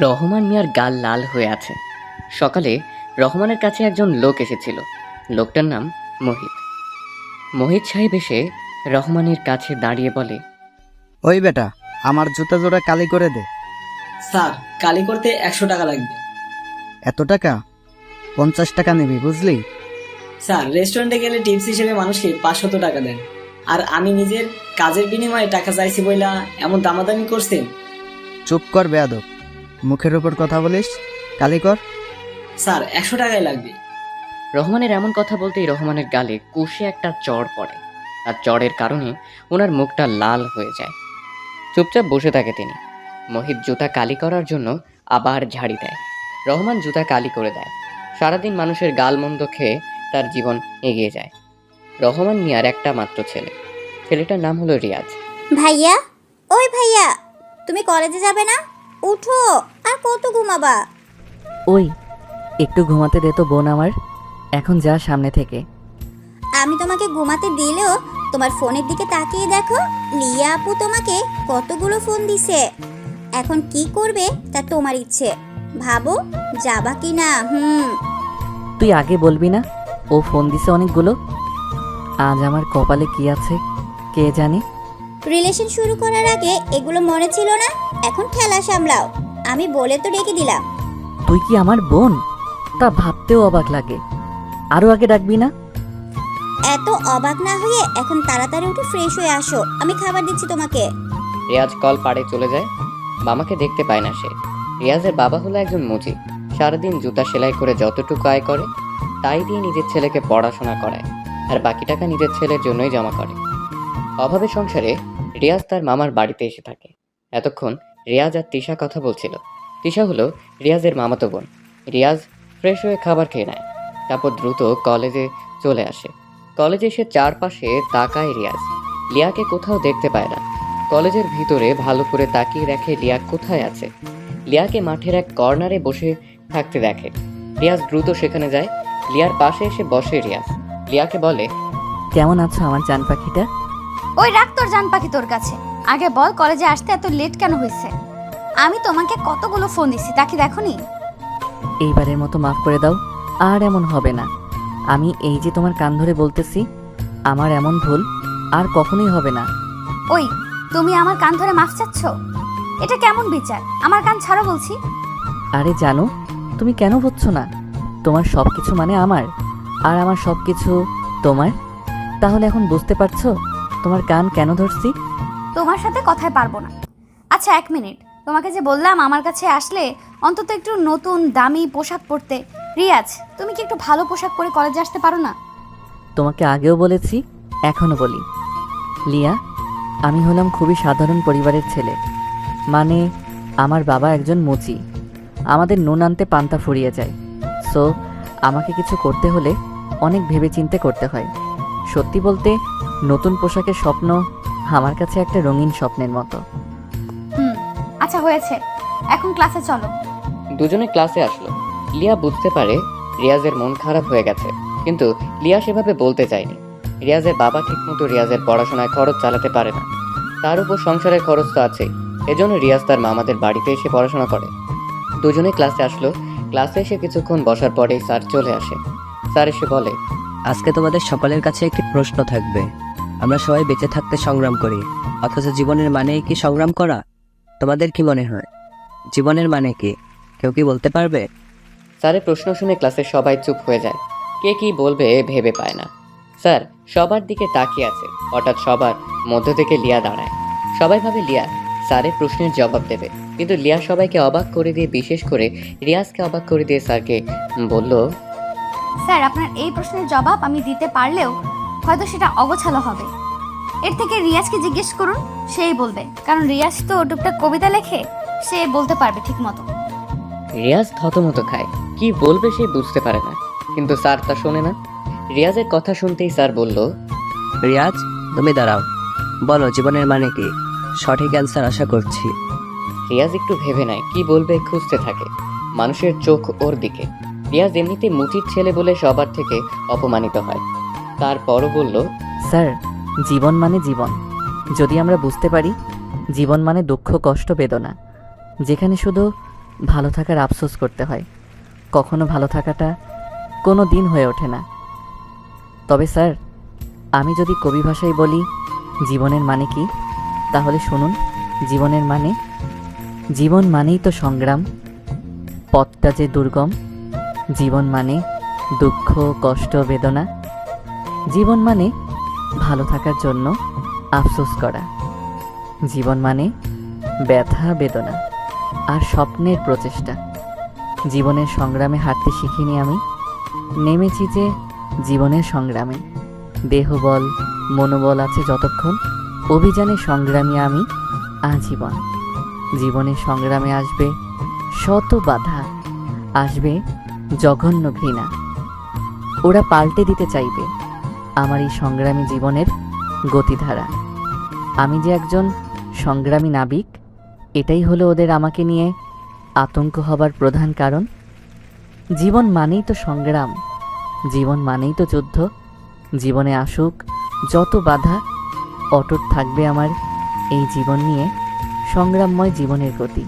রহমান মিয়ার গাল লাল হয়ে আছে। সকালে রহমানের কাছে একজন লোক এসেছিল। লোকটার নাম মোহিত। মোহিত সাহেব এসে রহমানের কাছে দাঁড়িয়ে বলে, ওই বেটা, আমার জুতা জোড়া কালি করে দে। স্যার, কালি করতে 100 টাকা লাগবে। এত টাকা? 50 টাকা নিবি, বুঝলি? স্যার, রেস্টুরেন্টে গেলে টিপস হিসেবে মানুষকে 500 টাকা দেন, আর আমি নিজের কাজের বিনিময়ে টাকা চাইছি বইলা এমন দামাদামি করছেন? চুপ কর বেয়াদব, মুখের উপর কথা বলিস। কালি কর। স্যার, 100 টাকাই লাগবে। রহমানের এমন কথা বলতেই রহমানের গালে কষে একটা চড় পড়ে। আর চড়ের কারণে ওনার মুখটা লাল হয়ে যায়। চুপচাপ বসে থাকে তিনি। মোহিত জুতা কালি করার জন্য আবার ঝাড়ি দেয়। রহমান জুতা কালি করে দেয়। সারাদিন মানুষের গালমন্দ খেয়ে তার জীবন এগিয়ে যায়। রহমান মিয়ার একটা মাত্র ছেলে। ছেলেটার নাম হলো রিয়াজ। ভাইয়া, ওই ভাইয়া, তুমি কলেজে যাবে না? উঠো, আর কত ঘুমাবা? ওই একটু ঘুমাতে দে তো বোন আমার, এখন যা সামনে থেকে। আমি তোমাকে ঘুমাতে দিলেও তোমার ফোনের দিকে তাকিয়ে দেখো, লিয়া আপু তোমাকে কতগুলো ফোন দিছে। এখন কি করবে তা তোমার ইচ্ছে, ভাবো যাবা কি না। তুই আগে বলবি না ও ফোন দিছে অনেকগুলো? আজ আমার কপালে কি আছে কে জানে। রিলেশন শুরু করার আগে এগুলো মনে ছিল না, এখন ঠেলা সামলাও। আমি বলে তো ডেকে দিলাম। তুই কি আমার বোন? তা ভাবতেও অবাক লাগে। আরো আগে ডাকবি না? এত অবাক না হয়ে এখন তাড়াতাড়ি উঠে ফ্রেশ হয়ে আসো, আমি খাবার দিচ্ছি তোমাকে। রিয়াজ কল পাড়ে চলে যায়। মামাকে দেখতে পায় না সে। রিয়াজের বাবা হলো একজন মুচি। সারাদিন জুতা সেলাই করে যতটুকু আয় করে তাই দিয়ে নিজের ছেলেকে পড়াশোনা করায়, আর বাকি টাকা নিজের ছেলের জন্যই জমা করে। অভাবে সংসারে রিয়াজ তার মামার বাড়িতে এসে থাকে। এতক্ষণ রিয়াজ আর তিশা কথা বলছিল। তিশা হলো রিয়াজের মামাতো বোন। রিয়াজ ফ্রেশ হয়ে খাবার খেয়ে নেয়, তারপর দ্রুত কলেজে চলে আসে। কলেজে এসে চারপাশে তাকায় রিয়াজ। লিয়াকে কোথাও দেখতে পায় না। কলেজের ভিতরে ভালো করে তাকিয়ে দেখে লিয়া কোথায় আছে। লিয়াকে মাঠের এক কর্নারে বসে থাকতে দেখে। রিয়াজ দ্রুত সেখানে যায়। লিয়ার পাশে এসে বসে রিয়াজ। লিয়াকে বলে, কেমন আছো আমার জান পাখিটা? ওই রাখ তোর জান পাখি তোর কাছে। আগে বল, কলেজে আসতে এত লেট কেন হয়েছে? আমি তোমাকে কতগুলো ফোন দিছি, তা কি দেখোনি? এইবারের মতো মাফ করে দাও, আর এমন হবে না। আমি এই যে তোমার কান ধরে বলতেছি, আমার এমন ভুল আর কখনোই হবে না। ওই, তুমি আমার কান ধরে মাফ চাচ্ছ? এটা কেমন বিচার? আমার কান ছাড়ো বলছি। আরে জানো, তুমি কেন বুঝছো না? তোমার সব কিছু মানে আমার, আর আমার সব কিছু তোমার। তাহলে এখন বুঝতে পারছো তোমার কান কেন ধরছি? তোমার সাথে কথায় পারবো না। আচ্ছা, 1 মিনিট, তোমাকে যে বললাম আমার কাছে আসলে অন্তত একটু নতুন দামি পোশাক পরতে। রিয়াজ, তুমি কি একটু ভালো পোশাক পরে কলেজে আসতে পারো না? তোমাকে আগেও বলেছি, এখনো বলি। লিয়া, আমি হলাম খুবই সাধারণ পরিবারের ছেলে। মানে আমার বাবা একজন মুচি। আমাদের নুন আনতে পান্তা ফুরিয়ে যায়। সো আমাকে কিছু করতে হলে অনেক ভেবেচিন্তে করতে হয়। সত্যি বলতে নতুন পোশাকের স্বপ্ন আমার কাছে একটা রঙিন স্বপ্নের মতো। আচ্ছা হয়েছে, এখন ক্লাসে চলো। দুজনে ক্লাসে আসলো। লিয়া বুঝতে পারে রিয়াজের মন খারাপ হয়ে গেছে, কিন্তু লিয়া সেভাবে বলতে চায়নি। রিয়াজের বাবা ঠিকমতো রিয়াজের পড়াশোনায় খরচ চালাতে পারে না, তার উপর সংসারের খরচ তো আছেই। এজন্য রিয়াজ তার মামাদের বাড়িতে এসে পড়াশোনা করে। দুজনে ক্লাসে আসলো। ক্লাসে এসে কিছুক্ষণ বসার পরেই স্যার চলে আসে। স্যার এসে বলে, আজকে তোমাদের সকলের কাছে একটি প্রশ্ন থাকবে। আমরা সবাই বেঁচে থাকতে সংগ্রাম করি, অথচ জীবনের মানে কি সংগ্রাম করা? তোমাদের কি মনে হয় জীবনের মানে কি? কেউ কি বলতে পারবে? স্যারের প্রশ্ন শুনে ক্লাসের সবাই চুপ হয়ে যায়। কে কি বলবে ভেবে পায় না। স্যার সবার দিকে তাকিয়ে আছে। হঠাৎ সবার মধ্য থেকে লিয়া দাঁড়ায়। সবাই ভাবে লিয়া স্যারের প্রশ্নের জবাব দেবে, কিন্তু লিয়া সবাইকে অবাক করে দিয়ে, বিশেষ করে রিয়াজকে অবাক করে দিয়ে স্যারকে বলল, স্যার, আপনার এই প্রশ্নের জবাব আমি দিতে পারলেও হয়তো সেটা অগোছালো হবে। এর থেকে রিয়াজকে জিজ্ঞেস করুন, সেই বলবে। কারণ রিয়াজ তো টুকটাক কবিতা লেখে, সে বলতে পারবে ঠিক মতো। রিয়াজ থতমত খায়। কি বলবে সে বুঝতে পারে না, কিন্তু স্যার তা শোনে না। রিয়াজের কথা শুনতেই স্যার বলল, রিয়াজ, তুমি দাঁড়াও, বলো জীবনের মানে কি? সঠিক অ্যান্সার আশা করছি। রিয়াজ একটু ভেবে নেয়, কি বলবে খুঁজতে থাকে। মানুষের চোখ ওর দিকে। রিয়াজ এমনিতে মুচির ছেলে বলে সবার থেকে অপমানিত হয়। তারপরও বলল, স্যার, জীবন মানে জীবন। যদি আমরা বুঝতে পারি জীবন মানে দুঃখ, কষ্ট, বেদনা, যেখানে শুধু ভালো থাকার আফসোস করতে হয়, কখনো ভালো থাকাটা কোনো দিন হয়ে ওঠে না। তবে স্যার, আমি যদি কবি ভাষায় বলি জীবনের মানে কি, তাহলে শুনুন। জীবন মানেই তো সংগ্রাম, পথটা যে দুর্গম। জীবন মানে দুঃখ, কষ্ট, বেদনা। জীবন মানে ভালো থাকার জন্য আফসোস করা। জীবন মানে ব্যথা, বেদনা আর স্বপ্নের প্রচেষ্টা। জীবনের সংগ্রামে হাঁটতে শিখিনি আমি, নেমেছি যে জীবনের সংগ্রামে। দেহবল, মনোবল আছে যতক্ষণ, অভিযানে সংগ্রামী আমি আজীবন। জীবনের সংগ্রামে আসবে শত বাধা, আসবে জঘন্য ঘৃণা। ওরা পাল্টে দিতে চাইবে আমার এই সংগ্রামী জীবনের গতিধারা। আমি যে একজন সংগ্রামী নাবিক, এটাই হলো ওদের আমাকে নিয়ে আতঙ্ক হবার প্রধান কারণ। জীবন মানেই তো সংগ্রাম, জীবন মানেই তো যুদ্ধ। জীবনে আসুক যত বাধা, অটুট থাকবে আমার এই জীবন নিয়ে সংগ্রামময় জীবনের গতি।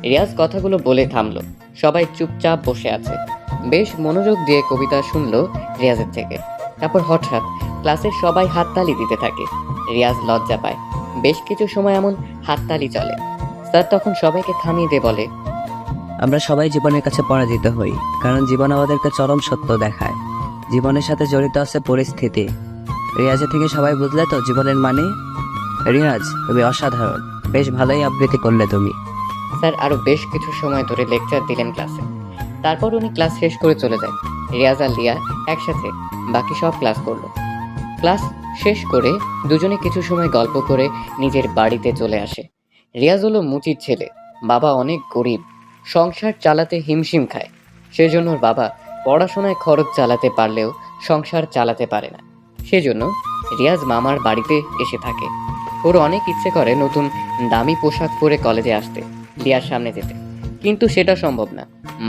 রিয়াজ কথাগুলো বলে থামলো। সবাই চুপচাপ বসে আছে, বেশ মনোযোগ দিয়ে কবিতা শুনলো রিয়াজের থেকে। তারপর হঠাৎ ক্লাসের সবাই হাততালি দিতে থাকে। রিয়াজ লজ্জা পায়। বেশ কিছু সময় এমন হাততালি চলে। স্যার তখন সবাইকে থামিয়ে দিয়ে বলে, আমরা সবাই জীবনের কাছে পরাজিত হই, কারণ জীবন আমাদেরকে চরম সত্য দেখায়। জীবনের সাথে জড়িত আছে পরিস্থিতি। রিয়াজের থেকে সবাই বুঝলে তো জীবনের মানে? রিয়াজ, তুমি অসাধারণ, বেশ ভালোই আবৃত্তি করলে তুমি। স্যার আরো বেশ কিছু সময় ধরে লেকচার দিলেন ক্লাসে। তারপর উনি ক্লাস শেষ করে চলে যায়। রিয়াজ আর লিয়া একসাথে বাকি সব ক্লাস করলো। ক্লাস শেষ করে দুজনে কিছু সময় গল্প করে নিজের বাড়িতে চলে আসে। রিয়াজ হলো মুচির ছেলে, বাবা অনেক গরিব, সংসার চালাতে হিমশিম খায়। সেজন্য ওর বাবা পড়াশোনায় খরচ চালাতে পারলেও সংসার চালাতে পারে না। সেজন্য রিয়াজ মামার বাড়িতে এসে থাকে। ওর অনেক ইচ্ছে করে নতুন দামি পোশাক পরে কলেজে আসতে, লিয়ার সামনে যেতে, কিন্তু সেটা সম্ভব না।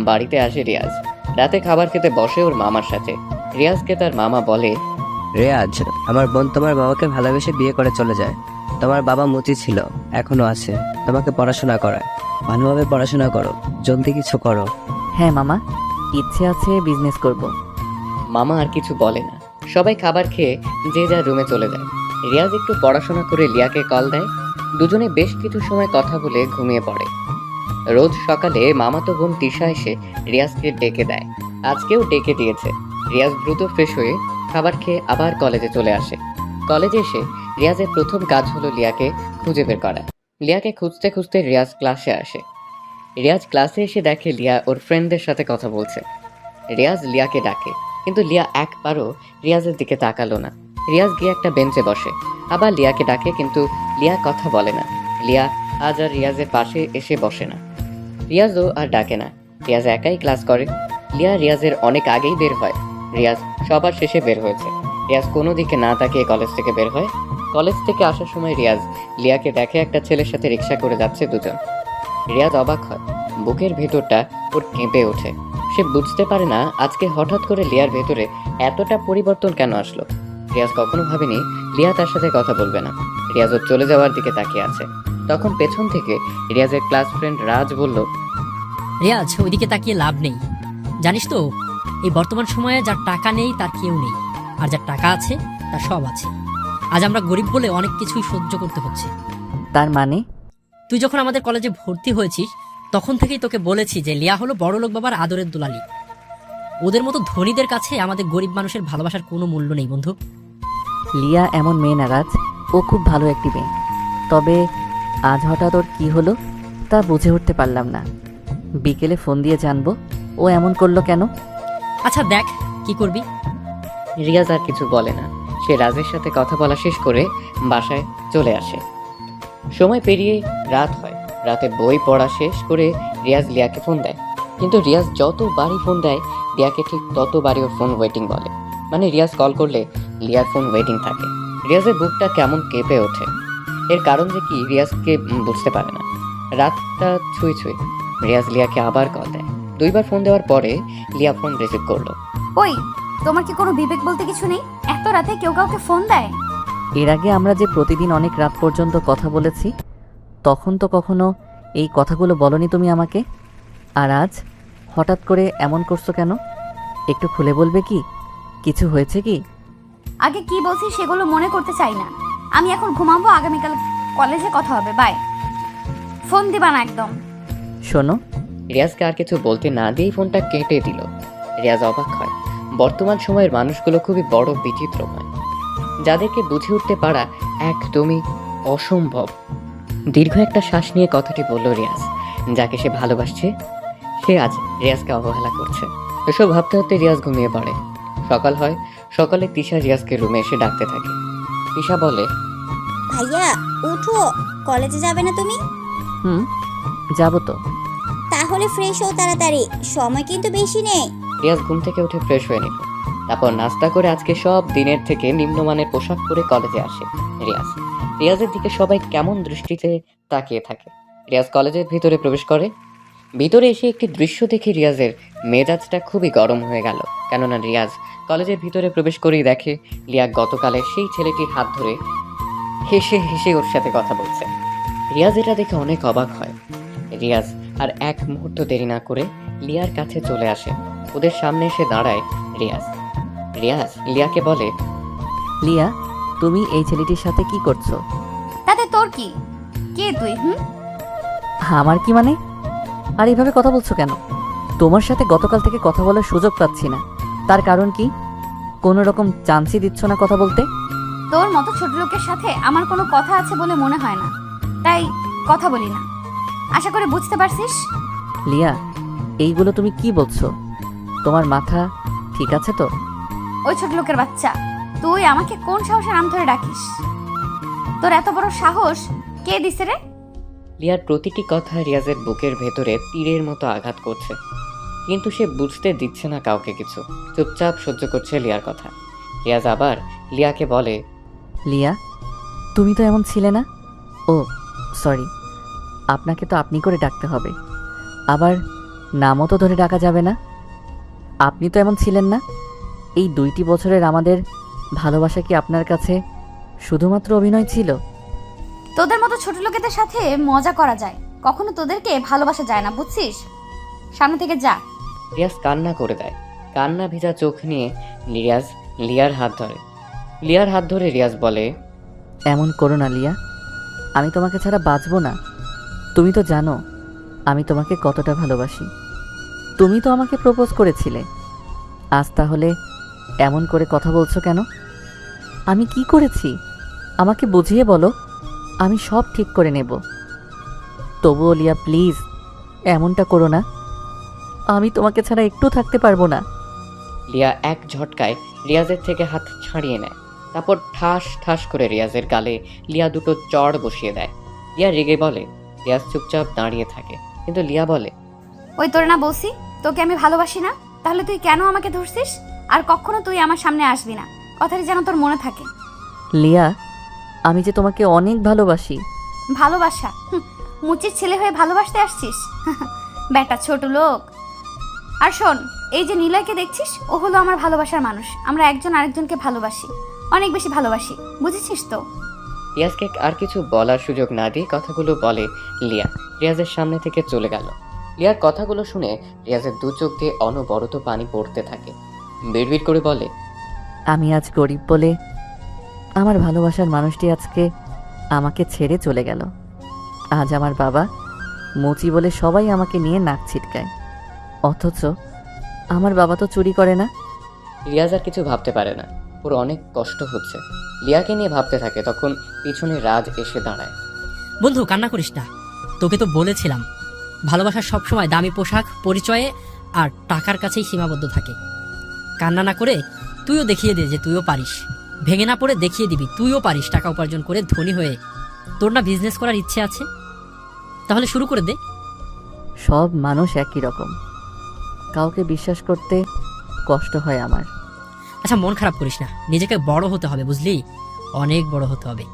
বাড়িতে আসে রিয়াজ। রাতে খাবার খেতে বসে ওর মামার সাথে। রিয়াজকে তার মামা বলে, রিয়াজ, আমার বোন তোমার বাবাকে ভালোবেসে বিয়ে করে চলে যায়। তোমার বাবা মুচি ছিল, এখনো আছে, তোমাকে পড়াশোনা করায়। ভালোভাবে পড়াশোনা করো, জলদি কিছু করো। হ্যাঁ মামা, ইচ্ছে আছে, বিজনেস করব। মামা আর কিছু বলে না। সবাই খাবার খেয়ে যে যার রুমে চলে যায়। রিয়াজ একটু পড়াশোনা করে লিয়াকে কল দেয়। দুজনে বেশ কিছু সময় কথা বলে ঘুমিয়ে পড়ে। রোজ সকালে মামাতো বোন তিশা এসে রিয়াজকে ডেকে দেয়। আজকেও ডেকে দিয়েছে। রিয়াজ দ্রুত ফ্রেশ হয়ে খাবার খেয়ে আবার কলেজে চলে আসে। কলেজে এসে রিয়াজের প্রথম কাজ হলো লিয়াকে খুঁজে বের করা। লিয়াকে খুঁজতে খুঁজতে রিয়াজ ক্লাসে আসে। রিয়াজ ক্লাসে এসে দেখে লিয়া ওর ফ্রেন্ডদের সাথে কথা বলছে। রিয়াজ লিয়াকে ডাকে, কিন্তু লিয়া একবারও রিয়াজের দিকে তাকালো না। রিয়াজ গিয়ে একটা বেঞ্চে বসে। আবার লিয়াকে ডাকে, কিন্তু লিয়া কথা বলে না। লিয়া আজ আর রিয়াজের পাশে এসে বসে না। রিয়াজও আর ডাকে না। রিয়াজ একাই ক্লাস করে। লিয়া রিয়াজের অনেক আগেই বের হয়। রিয়াজ সবার শেষে বের হয়েছে। রিয়াজ কোনো দিকে না তাকিয়ে কলেজ থেকে বের হয়। কলেজ থেকে আসার সময় রিয়াজ লিয়াকে দেখে একটা ছেলের সাথে রিক্সা করে যাচ্ছে দুজন। রিয়াজ অবাক হয়। বুকের ভেতরটা ওর কেঁপে ওঠে। সে বুঝতে পারে না আজকে হঠাৎ করে লিয়ার ভেতরে এতটা পরিবর্তন কেন আসলো। রিয়াজ কখনো ভাবেনি লিয়া তার সাথে কথা বলবে না। রিয়াজ ওর চলে যাওয়ার দিকে তাকিয়ে আছে। তখন পেছন থেকে রিয়াজের ক্লাস ফ্রেন্ড রাজ বলল, রিয়াজ, ওইদিকে তাকিয়ে লাভ নেই। জানিস তো, এই বর্তমান সময়ে যার টাকা নেই তার কেউ নেই, আর যার টাকা আছে তার সব আছে। আজ আমরা গরিব বলে অনেক কিছুই সহ্য করতে হচ্ছে। তার মানে? তুই যখন আমাদের কলেজে ভর্তি হয়েছিস তখন থেকেই তোকে বলেছি যে লিয়া হলো বড়লোক বাবার আদরের দুলালি। ওদের মতো ধনীদের কাছে আমাদের গরিব মানুষের ভালোবাসার কোনো মূল্য নেই বন্ধু। লিয়া এমন মেয়ে না রাজ, ও খুব ভালো একটি মেয়ে। তবে আজ হঠাৎ ওর কী হলো তা বুঝে উঠতে পারলাম না। বিকেলে ফোন দিয়ে জানবো ও এমন করলো কেন। আচ্ছা দেখ কি করবি। রিয়াজ আর কিছু বলে না। সে রাজের সাথে কথা বলা শেষ করে বাসায় চলে আসে। সময় পেরিয়ে রাত হয়। রাতে বই পড়া শেষ করে রিয়াজ লিয়াকে ফোন দেয়, কিন্তু রিয়াজ যতবারই ফোন দেয় লিয়াকে ঠিক ততবারই ওর ফোন ওয়েটিং বলে। মানে রিয়াজ কল করলে লিয়ার ফোন ওয়েটিং থাকে। রিয়াজের বুকটা কেমন কেঁপে ওঠে। এর কারণ যে কি রিয়াজকে বুঝতে পারে না। রাতটা ছুঁই ছুঁই। রিয়াজ লিয়াকে আবার কল দেয়। দুইবার ফোন দেওয়ার পরে লিয়া ফোন রিসিভ করলো। ওই, তোমার কি কোনো বিবেক বলতে কিছু নেই? এত রাতে কেউ কাউকে ফোন দেয়? এর আগে আমরা যে প্রতিদিন অনেক রাত পর্যন্ত কথা বলেছি, তখন তো কখনো এই কথাগুলো বলনি তুমি আমাকে। আর আজ হঠাৎ করে এমন করছো কেন? একটু খুলে বলবে কি? কিছু হয়েছে কি? আগে কি বলছি সেগুলো মনে করতে চাই না। আমি এখন ঘুমাবো, আগামীকাল কলেজে কথা হবে। বাই। ফোন দিবা না একদম। শোনো, রিয়াজকে আর কিছু বলতে না দিয়েই ফোনটা কেটে দিল। রিয়াজ অবাক হয়। বর্তমান সময়ের মানুষগুলো খুবই বড় বিচিত্রময়, যাদেরকে বুঝে উঠতে পারা একদমই অসম্ভব। দীর্ঘ একটা শ্বাস নিয়ে কথাটি বলল রিয়াজ। যাকে সে ভালোবাসছে সে আজ রিয়াজকে অবহেলা করছে। এসব ভাবতে ভাবতে রিয়াজ ঘুমিয়ে পড়ে। সকাল হয়। সকালে তিশা রিয়াজকে রুমে এসে ডাকতে থাকে। তিশা বলে, ভাইয়া উঠো, কলেজে যাবে না তুমি? হুম, যাবো তো। তাহলে ফ্রেশ হও তাড়াতাড়ি, সময় কিন্তু বেশি নেই। রিয়াজ ঘুম থেকে উঠে ফ্রেশ হয়ে নিল। তারপর নাস্তা করে আজকে সব দিনের থেকে নিম্নমানের পোশাক পরে কলেজে আসে রিয়াজ। রিয়াজের দিকে সবাই কেমন দৃষ্টিতে তাকিয়ে থাকে। রিয়াজ কলেজের ভিতরে প্রবেশ করে। ভিতরে এসে একটি দৃশ্য দেখে রিয়াজের মেজাজটা খুবই গরম হয়ে গেল। কেননা রিয়াজ কলেজের ভিতরে প্রবেশ করেই দেখে লিয়া গতকালে সেই ছেলেটির হাত ধরে হেসে হেসে ওর সাথে কথা বলছে। রিয়াজ এটা দেখে অনেক অবাক হয়। রিয়াজ আর এক মুহূর্ত দেরি না করে লিয়ার কাছে চলে আসে। ওদের সামনে এসে দাঁড়ায় রিয়াজ। রিয়াজ লিয়াকে বলে, লিয়া, তুমি এই ছেলেটির সাথে কি করছো? তাতে তোর কি? কে তুই? আমার কি মানে? আর এইভাবে কথা বলছো কেন? তোমার সাথে গতকাল থেকে কথা বলার সুযোগ পাচ্ছি না। তার কারণ কি? কোনো রকম চান্সই দিচ্ছ না কথা বলতে? তোর মতো ছোট লোকের সাথে আমার কোনো কথা আছে বলে মনে হয় না, তাই কথা বলি না। আশা করে বুঝতে পারছিস। লিয়া, এইগুলো তুমি কি বলছো? তোমার মাথা ঠিক আছে তো? ওই ছোট লোকের বাচ্চা, তুই আমাকে কোন সাহসে নাম ধরে ডাকিস? তোর এত বড় সাহস কে দিছে রে? লিয়ার প্রতিটি কথা রিয়াজের বুকের ভেতরে তীরের মতো আঘাত করছে, কিন্তু সে বুঝতে দিচ্ছে না কাউকে কিছু। চুপচাপ সহ্য করছে লিয়ার কথা। রিয়াজ আবার লিয়াকে বলে, লিয়া, তুমি তো এমন ছিলে না। ও সরি, আপনাকে তো আপনি করে ডাকতে হবে। আবার নামও তো ধরে ডাকা যাবে না। আপনি তো এমন ছিলেন না। এই 2টি বছরের আমাদের ভালোবাসা কি আপনার কাছে শুধুমাত্র অভিনয় ছিল? তোদের মতো ছোট লোকেদের সাথে মজা করা যায়, কখনো তোদেরকে ভালোবাসা যায় না, বুঝছিস? সামনে থেকে যা। রিয়াজ কান্না করে দেয়। কান্না ভেজা চোখ নিয়ে রিয়াজ লিয়ার হাত ধরে। লিয়ার হাত ধরে রিয়াজ বলে, এমন করো না লিয়া, আমি তোমাকে ছাড়া বাঁচবো না। তুমি তো জানো আমি তোমাকে কতটা ভালোবাসি। তুমি তো আমাকে প্রপোজ করেছিলে। আজ তাহলে এমন করে কথা বলছো কেন? আমি কি করেছি আমাকে বুঝিয়ে বলো, আমি সব ঠিক করে নেব। তবুও লিয়া প্লিজ এমনটা করো না। আমি তোমাকে ছাড়া একটু থাকতে পারবো না। লিয়া এক ঝটকায় রিয়াজের থেকে হাত ছাড়িয়ে নেয়। তারপর ঠাস ঠাস করে রিয়াজের গালে লিয়া দুটো চড় বসিয়ে দেয়। লিয়া রেগে বলে। রিয়াজ চুপচাপ দাঁড়িয়ে থাকে, কিন্তু লিয়া বলে, ওই তোর না বলছি তোকে আমি ভালোবাসি না, তাহলে তুই কেন আমাকে ধরছিস? আর কখনো তুই আমার সামনে আসবি না, কথাটি যেন তোর মনে থাকে। লিয়া, আমি যে তোমাকে অনেক ভালোবাসি। ভালোবাসা? মুচির ছেলে হয়ে ভালোবাসতে আসছিস? বেটা ছোট লোক। আর শোন, এই যে নিলয়কে দেখছিস, ও হলো আমার ভালোবাসার মানুষ। আমরা একজন আরেকজনকে ভালোবাসি, অনেক বেশি ভালোবাসি, বুঝেছিস তো? রিয়াজকে আর কিছু বলার সুযোগ না দিয়ে কথাগুলো বলে লিয়া। রিয়াজের সামনে থেকে চলে গেল। লিয়ার কথাগুলো শুনে রিয়াজের দু চোখ দিয়ে অনবরত পানি পড়তে থাকে। বিড়বিড় করে বলে, আমি আজ গরিব বলে আমার ভালোবাসার মানুষটি আজকে আমাকে ছেড়ে চলে গেল। আজ আমার বাবা মুচি বলে সবাই আমাকে নিয়ে নাক ছিটকায়, অথচ আমার বাবা তো চুরি করে না। রিয়াজ আর কিছু ভাবতে পারে না। ওর অনেক কষ্ট হচ্ছে। লিয়াকে নিয়ে ভাবতে থাকে, তখন পিছনে রাজ এসে দাঁড়ায়। বন্ধু, কান্না করিস না। তোকে তো বলেছিলাম ভালোবাসা সবসময় দামি পোশাক, পরিচয়ে আর টাকার কাছেই সীমাবদ্ধ থাকে। কান্না না করে তুইও দেখিয়ে দে যে তুইও পারিস। ভেঙে না পড়ে দেখিয়ে দিবি তুইও পারিস টাকা উপার্জন করে ধনী হয়ে। তোর না বিজনেস করার ইচ্ছে আছে? তাহলে শুরু করে দে। সব মানুষ একই রকম, কাউকে বিশ্বাস করতে কষ্ট হয় আমার। আচ্ছা, মন খারাপ করিস না, নিজেকে বড় হতে হবে, বুঝলি? অনেক বড় হতে হবে।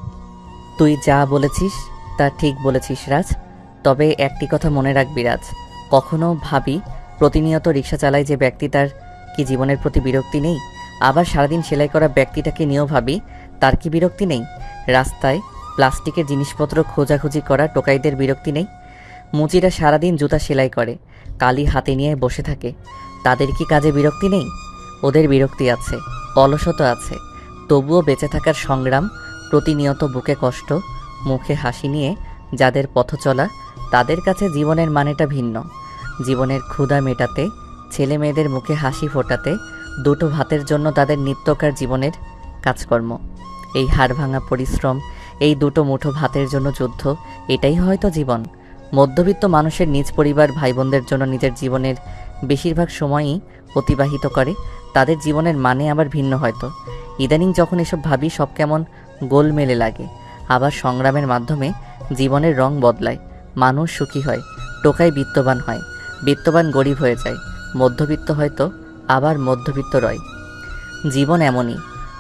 তুই যা বলেছিস তা ঠিক বলেছিস রাজ। তবে একটি কথা মনে রাখবি রাজ, কখনো ভাবি প্রতিনিয়ত রিক্সা চালায় যে ব্যক্তি, তার কি জীবনের প্রতি বিরক্তি নেই? আবার সারাদিন সেলাই করা ব্যক্তিটাকে নিয়েও ভাবি তার কি বিরক্তি নেই? রাস্তায় প্লাস্টিকের জিনিসপত্র খোঁজাখুঁজি করা টোকাইদের বিরক্তি নেই? মুচিরা সারাদিন জুতা সেলাই করে, কালি হাতে নিয়ে বসে থাকে। তাদের কি কাজে বিরক্তি নেই? ওদের বিরক্তি আছে, অলসতা আছে, তবুও বেঁচে থাকার সংগ্রাম, প্রতিনিয়ত বুকে কষ্ট, মুখে হাসি নিয়ে যাদের পথ চলা, তাদের কাছে জীবনের মানেটা ভিন্ন। জীবনের ক্ষুধা মেটাতে, ছেলে মেয়েদের মুখে হাসি ফোটাতে, দুটো ভাতের জন্য তাদের নিত্যকার জীবনের কাজকর্ম, এই হাড়ভাঙা পরিশ্রম, এই দুটো মুঠো ভাতের জন্য যুদ্ধ, এটাই হয়তো জীবন। মধ্যবিত্ত মানুষের নিজ পরিবার ভাই বোনদের জন্য নিজের জীবনের বেশিরভাগ সময়ই অতিবাহিত করে। তাদের জীবনের মানে আবার ভিন্ন হয়তো। ইদানিং যখন এসব ভাবি সব কেমন গোলমেলে লাগে। আবার সংগ্রামের মাধ্যমে জীবনের রং বদলায়, মানুষ সুখী হয়, টোকাই বিত্তবান হয়, বিত্তবান গরিব হয়ে যায়, মধ্যবিত্ত হয়তো আবার মধ্যবিত্ত রয়। জীবন এমনই,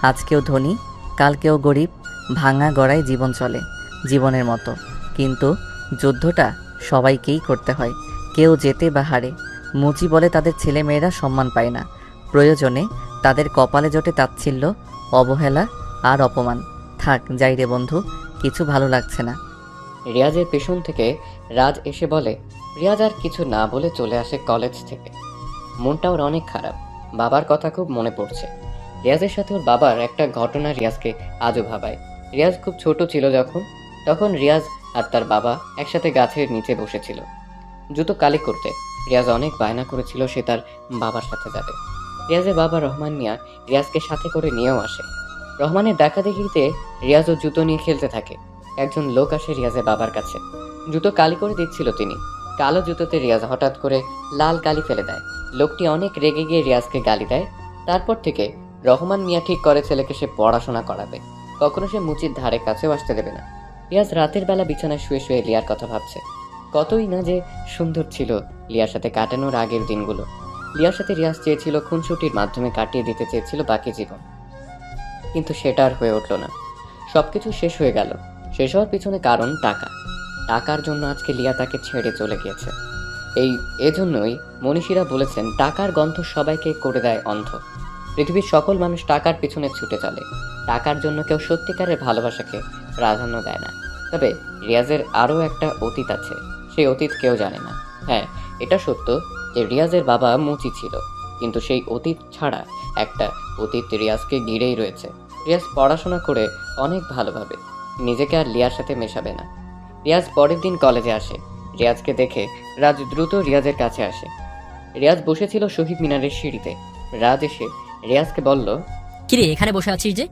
আজকেও ধনী, কালকেও গরিব, ভাঙা গড়ায় জীবন চলে জীবনের মতো। কিন্তু যুদ্ধটা সবাইকেই করতে হয়, কেউ জেতে বা হারে। মুচি বলে তাদের ছেলে মেয়েরা সম্মান পায় না, প্রয়োজনে তাদের কপালে জোটে তাচ্ছিল্য, অবহেলা আর অপমান। থাক যাই রে বন্ধু, কিছু ভালো লাগছে না। রিয়াজের পেছন থেকে রাজ এসে বলে, রিয়াজ আর কিছু না বলে চলে আসে কলেজ থেকে। মনটা ওর অনেক খারাপ, বাবার কথা খুব মনে পড়ছে। রিয়াজের সাথে ওর বাবার একটা ঘটনা রিয়াজকে আজও ভাবায়। রিয়াজ খুব ছোট ছিল তখন রিয়াজ আর তার বাবা একসাথে গাছের নিচে বসেছিল জুতো কালি করতে। রিয়াজ অনেক বায়না করেছিল সে তার বাবার সাথে যাবে। রিয়াজের বাবা রহমান মিয়া রিয়াজকে সাথে করে নিয়েও আসে। রহমানের দেখাদেখিতে রিয়াজও জুতো নিয়ে খেলতে থাকে। একজন লোক আসে রিয়াজের বাবার কাছে, জুতো কালি করে দিচ্ছিল তিনি। কালো জুতোতে রিয়াজ হঠাৎ করে লাল কালি ফেলে দেয়। লোকটি অনেক রেগে গিয়ে রিয়াজকে গালি দেয়। তারপর থেকে রহমান মিয়া ঠিক করে ছেলেকে সে পড়াশোনা করাবে, কখনো সে মুচির ধারে কাছেও আসতে দেবে না। রিয়াজ রাতের বেলা বিছানায় শুয়ে শুয়ে লিয়ার কথা ভাবছে। কতই না যে সুন্দর ছিল লিয়ার সাথে কাটানোর আগের দিনগুলো। লিয়ার সাথে রিয়াজ চেয়েছিল খুনসুটির মাধ্যমে কাটিয়ে দিতে চেয়েছিল বাকি জীবন, কিন্তু সেটা আর হয়ে উঠল না। সবকিছু শেষ হয়ে গেল। শেষ হওয়ার পিছনে কারণ টাকা। টাকার জন্য আজকে লিয়া তাকে ছেড়ে চলে গিয়েছে। এজন্যই মনীষীরা বলেছেন, টাকার গন্ধ সবাইকে করে দেয় অন্ধ। পৃথিবীর সকল মানুষ টাকার পিছনে ছুটে চলে, টাকার জন্য কেউ সত্যিকারের ভালোবাসাকে প্রাধান্য দেয় না। তবে রিয়াজের আরও একটা অতীত আছে, সেই অতীত কেউ জানে না। হ্যাঁ, এটা সত্য যে রিয়াজের বাবা মুচি ছিল, কিন্তু সেই অতীত ছাড়া একটা অতীত রিয়াজকে ঘিরেই রয়েছে। রিয়াজ পড়াশোনা করে অনেক ভালোভাবে, নিজেকে আর লিয়ার সাথে মেশাবে না। রিয়াজ পরের দিন কলেজে আসে। রিয়াজকে দেখে রাজ দ্রুত রিয়াজের কাছে আসে। রিয়াজ বসেছিল শহীদ মিনারের সিঁড়িতে। রাজ এসে রিয়াজকে বলল, কিরে এখানে বসে আছিস যে?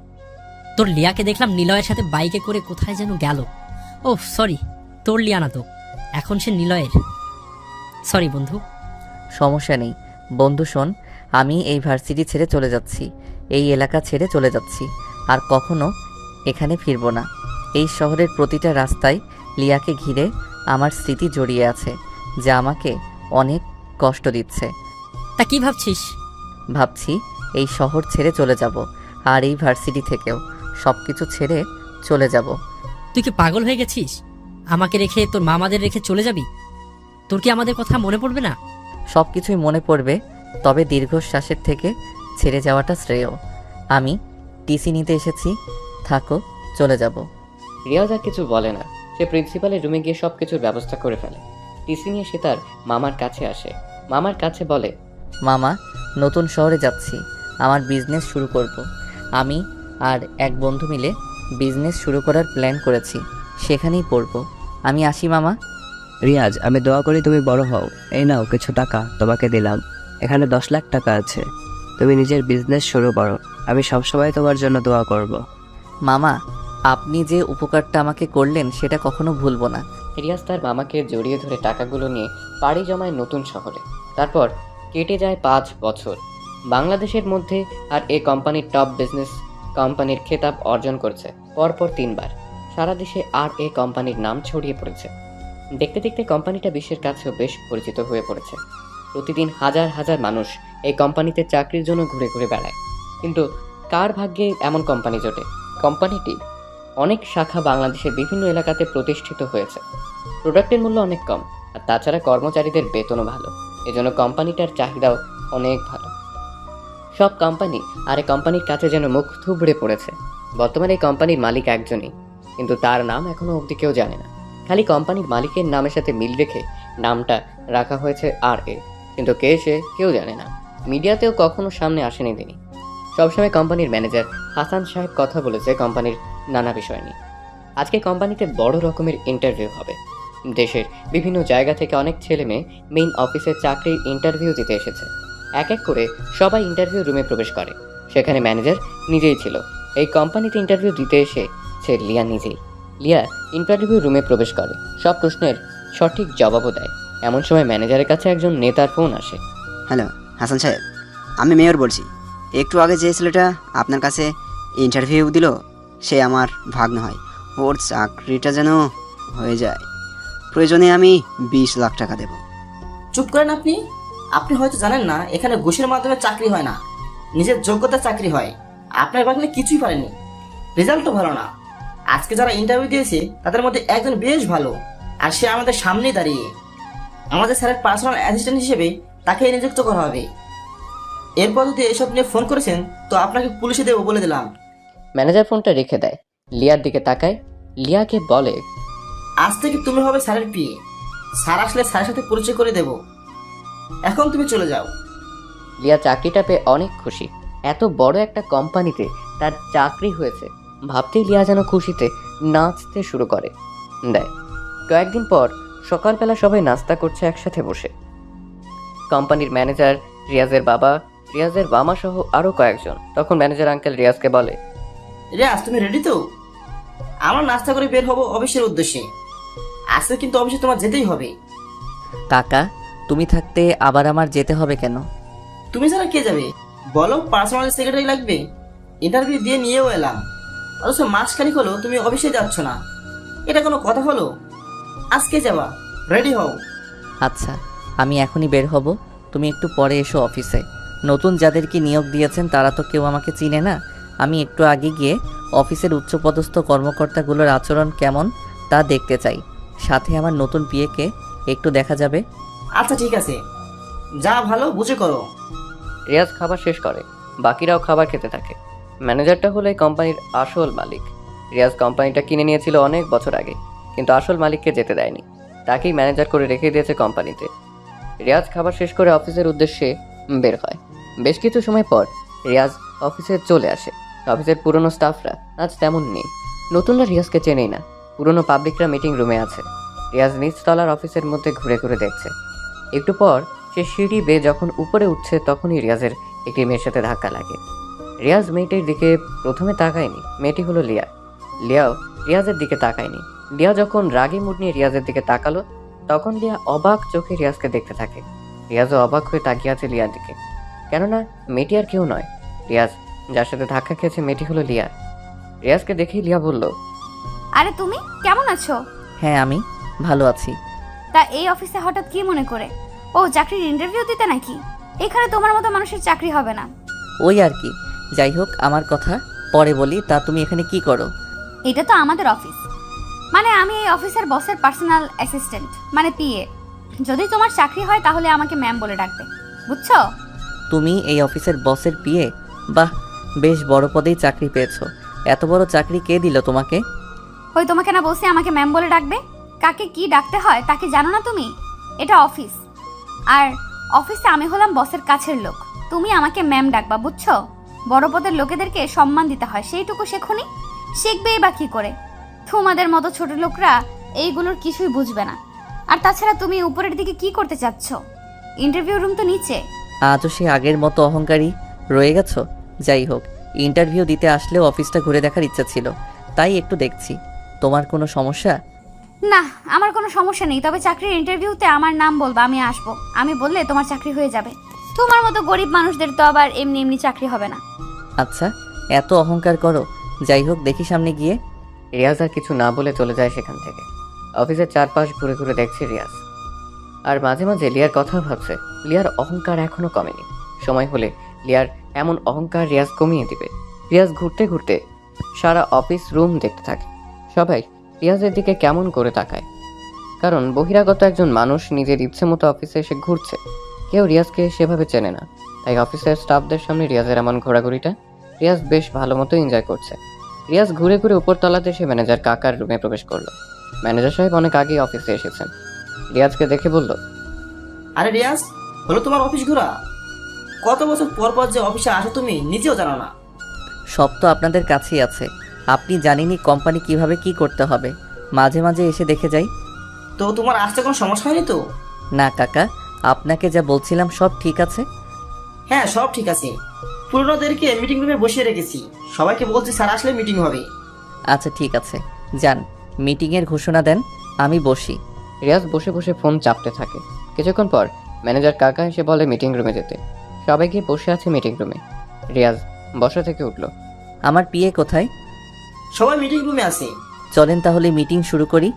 তোর লিয়াকে দেখলাম নিলয়ের সাথে বাইকে করে কোথায় যেন গেল। ও সরি, তোর লিয়া না তো, এখন সে নিলয়ের। সরি বন্ধু। সমস্যা নেই বন্ধু, শোন, আমি এই ভার্সিটি ছেড়ে চলে যাচ্ছি, এই এলাকা ছেড়ে চলে যাচ্ছি, আর কখনো এখানে ফিরব না। এই শহরের প্রতিটা রাস্তায় লিয়াকে ঘিরে আমার স্মৃতি জড়িয়ে আছে, যা আমাকে অনেক কষ্ট দিচ্ছে। তা কি ভাবছিস? ভাবছি এই শহর ছেড়ে চলে যাব, আর এই ভার্সিটি থেকেও সব কিছু ছেড়ে চলে যাব। তুই কি পাগল হয়ে গেছিস? আমাকে রেখে তোর মামাদের রেখে চলে যাবি? তোর কি আমাদের কথা মনে পড়বে না? সব কিছুই মনে পড়বে, তবে দীর্ঘশ্বাসের থেকে ছেড়ে যাওয়াটা শ্রেয়। আমি টিসি নিতে এসেছি, থাকো, চলে যাব। রিয়াজ আর কিছু বলে না। সে প্রিন্সিপালের রুমে গিয়ে সব কিছুর ব্যবস্থা করে ফেলে। টিসি নিয়ে সে তার মামার কাছে আসে। মামার কাছে বলে, মামা, নতুন শহরে যাচ্ছি, আমার বিজনেস শুরু করব। আমি আর এক বন্ধু মিলে বিজনেস শুরু করার প্ল্যান করেছি, সেখানেই পড়ব। আমি আসি মামা। রিয়াজ, আমি দোয়া করি তুমি বড় হও। এই নাও কিছু টাকা তোমাকে দিলাম, এখানে 10 লাখ টাকা আছে, তুমি নিজের বিজনেস শুরু করো। আমি সবসময় তোমার জন্য দোয়া করব। মামা, আপনি যে উপকারটা আমাকে করলেন সেটা কখনো ভুলব না। রিয়াজ তার মামাকে জড়িয়ে ধরে টাকাগুলো নিয়ে পাড়ি জমায় নতুন শহরে। তারপর কেটে যায় 5 বছর। বাংলাদেশের মধ্যে আর এ কোম্পানির টপ বিজনেস কোম্পানির খেতাব অর্জন করেছে পরপর 3 বার। সারা দেশে আর এ কোম্পানির নাম ছড়িয়ে পড়েছে। দেখতে দেখতে কোম্পানিটা বিশ্বের কাছেও বেশ পরিচিত হয়ে পড়েছে। প্রতিদিন হাজার হাজার মানুষ এই কোম্পানিতে চাকরির জন্য ঘুরে ঘুরে বেড়ায়। কিন্তু কার ভাগ্যে এমন কোম্পানি জোটে? কোম্পানিটি অনেক শাখা বাংলাদেশের বিভিন্ন এলাকাতে প্রতিষ্ঠিত হয়েছে। প্রোডাক্টের মূল্য অনেক কম, আর তাছাড়া কর্মচারীদের বেতনও ভালো। এজন্য কোম্পানিটার চাহিদাও অনেক ভালো। সব কোম্পানি আর এই কোম্পানির কাছে যেন মুখ থুবড়ে পড়েছে। বর্তমানে এই কোম্পানির মালিক একজনই, কিন্তু তার নাম এখনো অবধি কেউ জানে না। খালি কোম্পানির মালিকের নামের সাথে মিল রেখে নামটা রাখা হয়েছে আর এ, কিন্তু কে সে কেউ জানে না। মিডিয়াতেও কখনো সামনে আসেনি তিনি। সবসময় কোম্পানির ম্যানেজার হাসান সাহেব কথা বলেছে কোম্পানির নানা বিষয় নিয়ে। আজকে কোম্পানিতে বড় রকমের ইন্টারভিউ হবে। দেশের বিভিন্ন জায়গা থেকে অনেক ছেলে মেয়ে মেইন অফিসে চাকরির ইন্টারভিউ দিতে এসেছে। এক এক করে সবাই ইন্টারভিউ রুমে প্রবেশ করে। সেখানে ম্যানেজার নিজেই ছিল। এই কোম্পানিতে ইন্টারভিউ দিতে এসেছে লিয়া নিজেই। লিয়া ইন্টারভিউ রুমে প্রবেশ করে, সব প্রশ্নের সঠিক জবাবও দেয়। এমন সময় ম্যানেজারের কাছে একজন নেতার ফোন আসে। হ্যালো হাসান সাহেব, আমি মেয়র বলছি। একটু আগে যে ছেলেটা আপনার কাছে ইন্টারভিউ দিল সে আমার ভাগ্নে হয়। ওর চাকরিটা যেন হয়ে যায়, প্রয়োজনে আমি 20 লাখ টাকা দেব। চুপ করেন আপনি। আপনি হয়তো জানেন না এখানে ঘুষের মাধ্যমে চাকরি হয় না, নিজের যোগ্যতা চাকরি হয়। আপনার ভাগ্নে কিছুই পারেনি, রেজাল্টও ভালো না। আজকে যারা ইন্টারভিউ দিয়েছে তাদের মধ্যে একজন বেশ ভালো, আর সে আমাদের সামনেই দাঁড়িয়ে। আমাদের স্যারের পার্সোনাল অ্যাসিস্ট্যান্ট হিসেবে তাকে নিযুক্ত করা হবে। এরপর যদি এসব নিয়ে ফোন করেছেন তো আপনাকে পুলিশে দেবো বলে দিলাম। ম্যানেজার ফোনটা রেখে দেয়, লিয়ার দিকে তাকায়। লিয়াকে বলে, আজ থেকে তুমি হবে স্যারের পিএ। স্যার আসলে স্যারের সাথে পরিচয় করে দেব। এখন তুমি চলে যাও। লিয়া চাকরিটা পেয়ে অনেক খুশি। এত বড় একটা কোম্পানিতে তার চাকরি হয়েছে ভাবতেই লিয়া যেন খুশিতে নাচতে শুরু করে দেয়। কয়েকদিন পর সকালবেলা সবাই নাস্তা করছে একসাথে বসে। কোম্পানির ম্যানেজার, রিয়াজের বাবা, রিয়াজের মামা সহ আরও কয়েকজন। তখন ম্যানেজার আঙ্কেল রিয়াজকে বলে, রিয়াজ তুমি রেডি তো? আমরা নাস্তা করে বের হবো অফিসের উদ্দেশ্যে। আজকে কিন্তু অফিসে তোমার যেতেই হবে। কাকা, তুমি থাকতে আবার আমার যেতে হবে কেন? তুমি ছাড়া কে যাবে বলো? পার্সোনাল সেক্রেটারি লাগবে। ইন্টারভিউ দিয়ে নিয়েও এলাম, অথচ মাসখানিক হলো তুমি অফিসে যাচ্ছ না। এটা কোনো কথা হলো? আজকে যাবা, রেডি হও। আচ্ছা, আমি এখনই বের হব। তুমি একটু পরে এসো অফিসে। নতুন যাদেরকে নিয়োগ দিয়েছেন তারা তো কেউ আমাকে চিনে না। আমি একটু আগে গিয়ে অফিসের উচ্চপদস্থ কর্মকর্তাগুলোর আচরণ কেমন তা দেখতে চাই। সাথে আমার নতুন পিএকে একটু দেখা যাবে। আচ্ছা ঠিক আছে, যা ভালো বুঝে করো। রিয়াজ খাবার শেষ করে, বাকিরাও খাবার খেতে থাকে। ম্যানেজারটা হলো এই কোম্পানির আসল মালিক। রিয়াজ কোম্পানিটা কিনে নিয়েছিল অনেক বছর আগে, কিন্তু আসল মালিককে যেতে দেয়নি। তাকেই ম্যানেজার করে রেখে দিয়েছে কোম্পানিতে। রিয়াজ খাবার শেষ করে অফিসের উদ্দেশ্যে বের হয়। বেশ কিছু সময় পর রিয়াজ অফিসে চলে আসে। অফিসের পুরনো স্টাফরা আজ তেমন নেই। নতুনরা রিয়াজকে চেনেই না। পুরনো পাবলিকরা মিটিং রুমে আছে। রিয়াজ নিচতলার অফিসের মধ্যে ঘুরে ঘুরে দেখছে। একটু পর সে সিঁড়ি বেয়ে যখন উপরে উঠছে তখনই রিয়াজের একটি মেয়ের সাথে ধাক্কা লাগে। রিয়াজ মেয়েটির দিকে প্রথমে তাকায়নি। মেয়েটি হলো লিয়া। লিয়াও রিয়াজের দিকে তাকায়নি। লিয়া যখন রাগী মুড নিয়ে রিয়াজের দিকে তাকালো তখন লিয়া অবাক চোখে রিয়াজকে দেখতে থাকে। রিয়াজও অবাক হয়ে তাকিয়ে আছে লিয়ার দিকে, কেননা মেয়েটি আর কেউ নয়। রিয়াজ যার সাথে ধাক্কা খেয়েছে মেয়েটি হলো লিয়া। রিয়াজকে দেখেই লিয়া বলল, আরে তুমি কেমন আছো? হ্যাঁ, আমি ভালো আছি। তা এই অফিসে হঠাৎ কি মনে করে? ও চাকরির ইন্টারভিউ দিতে নাকি? এখানে তোমার মতো মানুষের চাকরি হবে না। ওই আর কি। যাই হোক, আমার কথা পরে বলি। তা তুমি এখানে কি করো? এটা তো আমাদের অফিস, মানে আমি এই অফিসের বসের পার্সোনাল অ্যাসিস্ট্যান্ট, মানে পিএ। যদি তোমার চাকরি হয় তাহলে আমাকে ম্যাম বলে ডাকবে, বুঝছো? তুমি এই অফিসের বসের পিএ? বাহ, বেশ বড় পদেই চাকরি পেয়েছো। এত বড় চাকরি কে দিল তোমাকে? ওই তোমাকে না বলছি আমাকে ম্যাম বলে ডাকবে? কাকে কি ডাকতে হয় তাকে জানো না তুমি? এটা অফিস, আর অফিসে আমি হলাম বসের কাছের লোক। তুমি আমাকে ম্যাম ডাকবা, বুঝছো? বড় পদের লোকেদেরকে সম্মান দিতে হয়, সেইটুকু শেখনি? শিখবেই বা কি করে? তোমাদের মতো ছোট লোকরা এইগুলোর কিছুই বুঝবে না। আর তাছাড়া তুমি উপরের দিকে কি করতে চাচ্ছ? ইন্টারভিউ রুম তো নিচে। আজও সে আগের মতো অহংকারী রয়ে গেছো? যাই হোক, ইন্টারভিউ দিতে আসলেও অফিসটা ঘুরে দেখার ইচ্ছা ছিল, তাই একটু দেখছি। তোমার কোনো সমস্যা? না, আমার কোনো সমস্যা নেই। তবে চাকরির ইন্টারভিউতে আমার নাম বলবা, আমি আসবো। আমি বললে তোমার চাকরি হয়ে যাবে। তোমার মতো গরিব মানুষদের তো আবার এমনি এমনি চাকরি হবে না। আচ্ছা, এত অহংকার করো। যাই হোক, দেখি সামনে গিয়ে। রিয়াজ আর কিছু না বলে চলে যায় সেখান থেকে। অফিসের চারপাশ ঘুরে ঘুরে দেখছে রিয়াজ, আর মাঝে মাঝে লিয়ার কথা ভাবছে। লিয়ার অহংকার এখনো কমেনি। সময় হলে লিয়ার এমন অহংকার রিয়াজ কমিয়ে দিবে। রিয়াজ ঘুরতে ঘুরতে সারা অফিস রুম দেখতে থাকে। সবাই রিয়াজের দিকে কেমন করে তাকায়, কারণ বহিরাগত একজন মানুষ নিজের ইচ্ছে মতো অফিসে এসে ঘুরছে। কেউ রিয়াজকে সেভাবে চেনে না, তাই অফিসের স্টাফদের সামনে রিয়াজের এমন ঘোরাঘুরিটা রিয়াজ বেশ ভালো মতো এনজয় করছে। রিয়াজ ঘুরে ঘুরে উপরতলাতে এসে ম্যানেজার কাকার রুমে প্রবেশ করলো। ম্যানেজার সাহেব অনেক আগেই অফিসে এসেছেন। রিয়াজকে দেখে বলল, আরে রিয়াজ, হলো তোমার অফিস ঘোরা? কত বছর পর পর যে অফিসে আসো তুমি নিজেও জানো না। সব তো আপনাদের কাছেই আছে। আপনি জানেনই কোম্পানি কিভাবে কি করতে হবে। মাঝে মাঝে এসে দেখে যাই। তো তোমার আসতে কোনো সমস্যা হয়নি তো? না কাকা, আপনাকে যা বলছিলাম সব ঠিক আছে। হ্যাঁ, সব ঠিক আছে। পুরনোদেরকে মিটিং রুমে বসিয়ে রেখেছি, সবাইকে বলছি স্যার আসলে মিটিং হবে। আচ্ছা ঠিক আছে, যান মিটিংয়ের ঘোষণা দেন, আমি বসি। রিয়াজ বসে বসে ফোন চাপতে থাকে। কিছুক্ষণ পর ম্যানেজার কাকা এসে বলে মিটিং রুমে যেতে। সবাই গিয়ে বসে আছে মিটিং রুমে। রিয়াজ বসা থেকে উঠল। আমার পিএ কোথায়? সবাই মিটিং রুমে আছে। চলেন তাহলে মিটিং শুরু করি।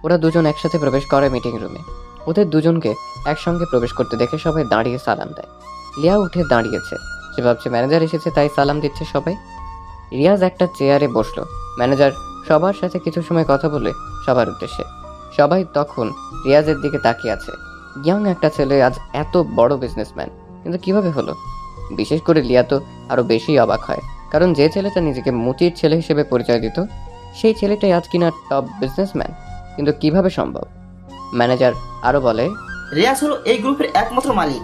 ওরা দুজন একসাথে প্রবেশ করে মিটিং রুমে। ওদের দুজনকে একসঙ্গে প্রবেশ করতে দেখে সবাই দাঁড়িয়ে সালাম দেয়। লিয়া উঠে দাঁড়িয়েছে। সে ভাবছে ম্যানেজার এসেছে তাই সালাম দিচ্ছে সবাই। রিয়াজ একটা চেয়ারে বসলো। ম্যানেজার সবার সাথে কিছু সময় কথা বলে সবার উদ্দেশ্যে। সবাই তখন রিয়াজের দিকে তাকিয়ে আছে। ইয়াং একটা ছেলে আজ এত বড় বিজনেসম্যান, কিন্তু কিভাবে হলো? বিশেষ করে লিয়া তো আরো বেশি অবাক হয়, কারণ যে ছেলেটা নিজেকে মুচির ছেলে হিসেবে পরিচয় দিত সেই ছেলেটাই আজ কিনা টপ বিজনেসম্যান। কিন্তু কিভাবে সম্ভব? ম্যানেজার আরো বলে, রিয়াজ হলো এই গ্রুপের একমাত্র মালিক।